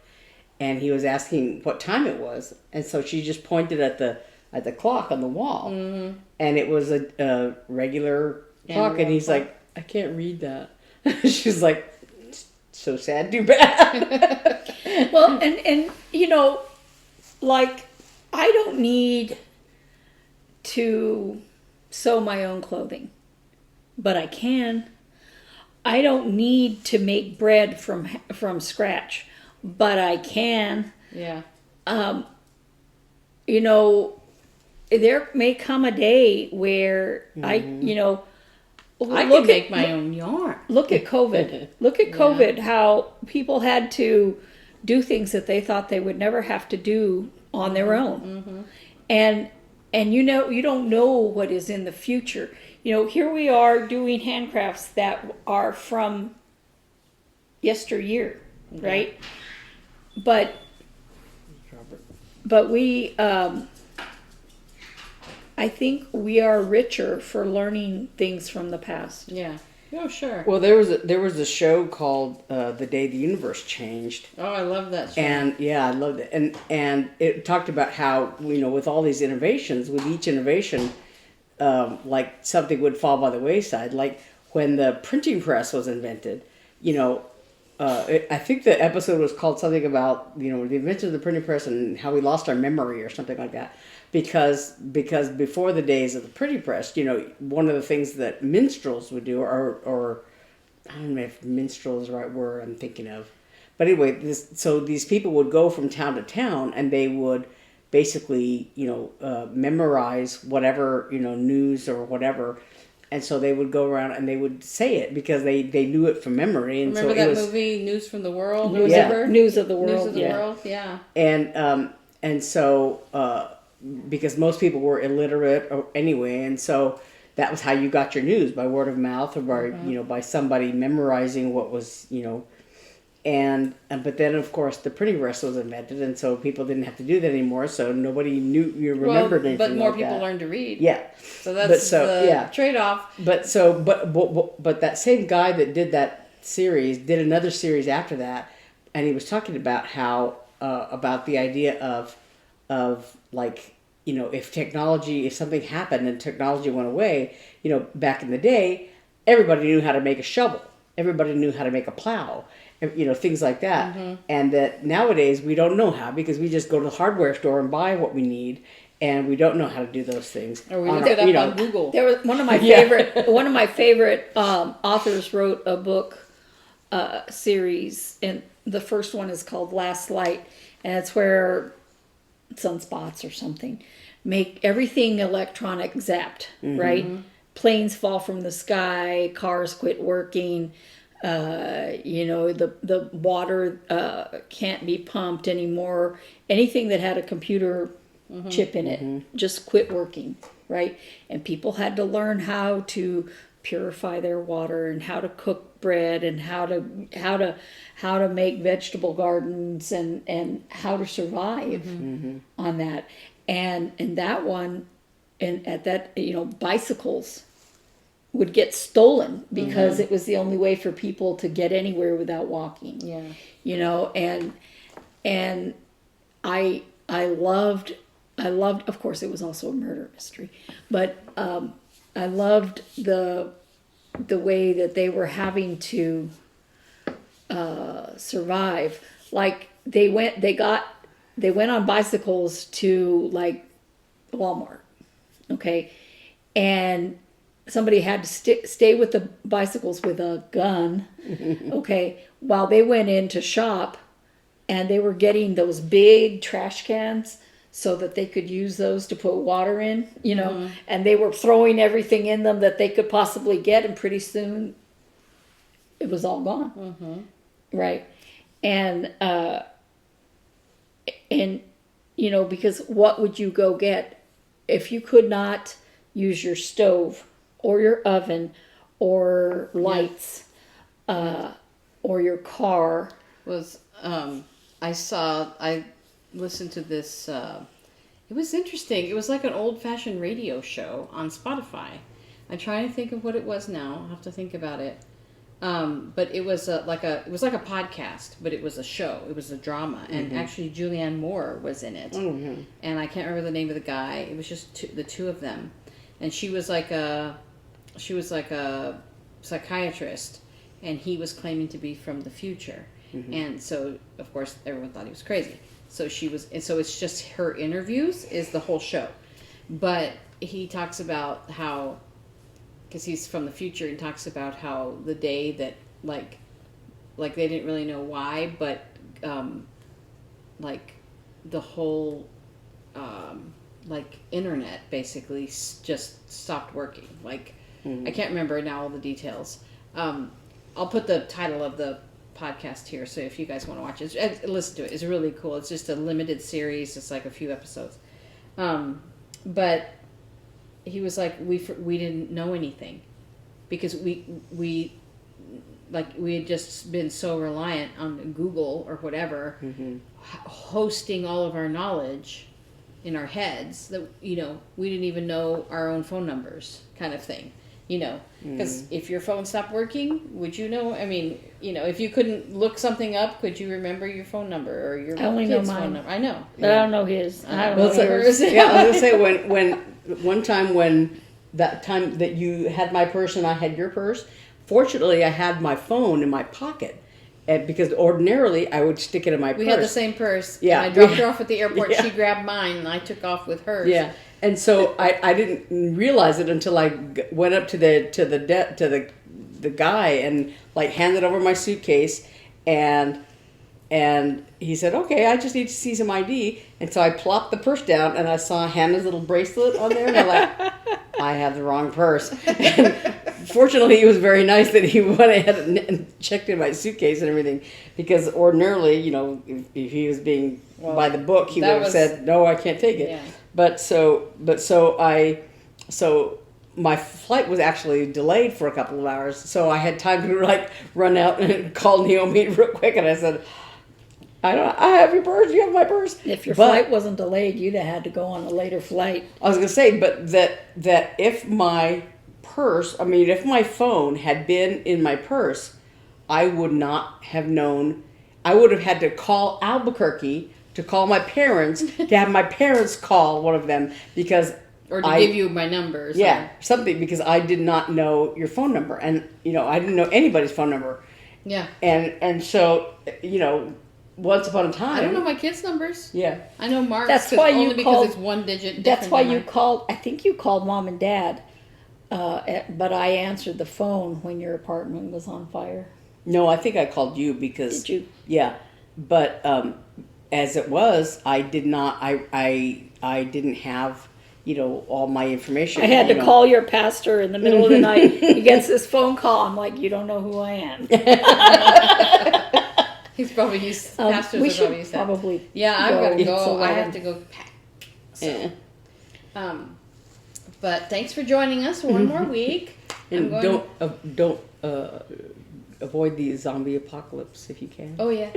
and he was asking what time it was, and so she just pointed at the clock on the wall, and it was a regular clock, and he's like, I can't read that. She's like, so sad, too bad. Well, and like, I don't need to sew my own clothing, but I can. I don't need to make bread from scratch, but I can. Yeah. There may come a day where I can make my own yarn. Look at COVID. Look at COVID, how people had to do things that they thought they would never have to do on their own. And you don't know what is in the future. Here we are doing handcrafts that are from yesteryear, right? But we I think we are richer for learning things from the past. Yeah. Oh, sure. Well, there was a show called The Day the Universe Changed. Oh, I love that show. And yeah, I loved it. And it talked about how, with all these innovations, with each innovation, like something would fall by the wayside. Like when the printing press was invented, I think the episode was called something about, the invention of the printing press and how we lost our memory or something like that. Because before the days of the printing press, one of the things that minstrels would do, or I don't know if minstrel is the right word I'm thinking of, but anyway, so these people would go from town to town, and they would basically, memorize whatever, news or whatever. And so they would go around and they would say it because they knew it from memory. And Remember so that movie, News from the World? Or News, whatever? News of the World. News of the yeah. World, yeah. And so because most people were illiterate anyway, and so that was how you got your news, by word of mouth or by by somebody memorizing what was and but then of course the printing press was invented, and so people didn't have to do that anymore, so nobody knew remembered anything. But more like people that. learned to read. Yeah. So that's the yeah. trade-off. But that same guy that did that series did another series after that, and he was talking about how about the idea of like, if something happened and technology went away, back in the day, everybody knew how to make a shovel, everybody knew how to make a plow, things like that. And that nowadays we don't know how, because we just go to the hardware store and buy what we need, and we don't know how to do those things. Or we look it up on Google. There was one of my favorite authors wrote a book series, and the first one is called Last Light, and it's where sunspots or something make everything electronic zapped, right? Planes fall from the sky, cars quit working, the water can't be pumped anymore. Anything that had a computer chip in it just quit working, right? And people had to learn how to purify their water and how to cook bread and how to make vegetable gardens and how to survive on that. And that one, and at that, bicycles would get stolen because it was the only way for people to get anywhere without walking. Yeah. And I loved, of course it was also a murder mystery, but I loved the way that they were having to survive. Like they went on bicycles to like Walmart, okay, and somebody had to stay with the bicycles with a gun, okay, while they went in to shop, and they were getting those big trash cans so that they could use those to put water in, and they were throwing everything in them that they could possibly get, and pretty soon it was all gone. Right. And because what would you go get if you could not use your stove or your oven or lights or your car? I listened to this, it was interesting. It was like an old-fashioned radio show on Spotify. I'm trying to think of what it was now. I'll have to think about it. But it was like a podcast, but it was a show. It was a drama, and actually Julianne Moore was in it. And I can't remember the name of the guy. It was just the two of them, and she was like a psychiatrist, and he was claiming to be from the future. And so of course everyone thought he was crazy. So it's just her interviews is the whole show, but he talks about how, because he's from the future, and talks about how the day that like they didn't really know why, but like the whole internet basically just stopped working. Like I can't remember now all the details. I'll put the title of the podcast here, so if you guys want to watch it, listen to it. It's really cool. It's just a limited series. It's like a few episodes. But he was like, we didn't know anything because we had just been so reliant on Google or whatever, hosting all of our knowledge in our heads that we didn't even know our own phone numbers, kind of thing. Because if your phone stopped working, would you know? I mean, if you couldn't look something up, could you remember your phone number or your I only know kid's mine. phone number? I know. But I don't know his. I don't know yours. yours. Yeah, I was gonna say one time when that time that you had my purse and I had your purse, fortunately I had my phone in my pocket. And because ordinarily I would stick it in my purse. We had the same purse. Yeah. And I dropped her off at the airport. Yeah. She grabbed mine, and I took off with hers. Yeah. And so I didn't realize it until I went up to the guy and like handed over my suitcase, and he said, "Okay, I just need to see some ID." And so I plopped the purse down, and I saw Hannah's little bracelet on there, and I'm like, I have the wrong purse. And fortunately, he was very nice that he went ahead and checked in my suitcase and everything, because ordinarily, you know, if he was being by the book, he would have said, no, I can't take it. Yeah. So my flight was actually delayed for a couple of hours, so I had time to like run out and call Naomi real quick, and I said, I have your purse. You have my purse. If your flight wasn't delayed, you'd have had to go on a later flight. I was gonna say, but that if my purse, I mean, if my phone had been in my purse, I would not have known. I would have had to call Albuquerque to call my parents to have my parents call one of them because. Or to give you my number. Or yeah, something, because I did not know your phone number, and you know I didn't know anybody's phone number. Yeah. And so you know. Once upon a time, I don't know my kids' numbers. Yeah, I know Mark's. That's why you only called, because it's one digit. That's why you than mine. called. I think you called Mom and Dad, but I answered the phone when your apartment was on fire. No, I think I called you because. Did you? Yeah, but as it was, I did not. I didn't have, you know, all my information. I had to call your pastor in the middle of the night. He gets this phone call. I'm like, you don't know who I am. He's probably used. Pastors we are should probably used that. probably. Yeah, I've got to go. So I have to go pack. So, Yeah. But thanks for joining us one more week. And don't avoid the zombie apocalypse if you can. Oh yeah.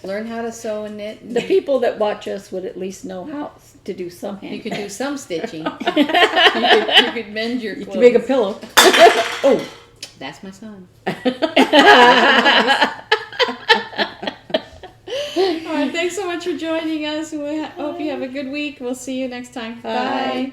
Learn how to sew and knit. And The people that watch us would at least know how to do some hand. you could do some stitching. you could mend your You clothes. can make a pillow. Oh, That's my son. All right, thanks so much for joining us. We hope you have a good week. We'll see you next time. Bye.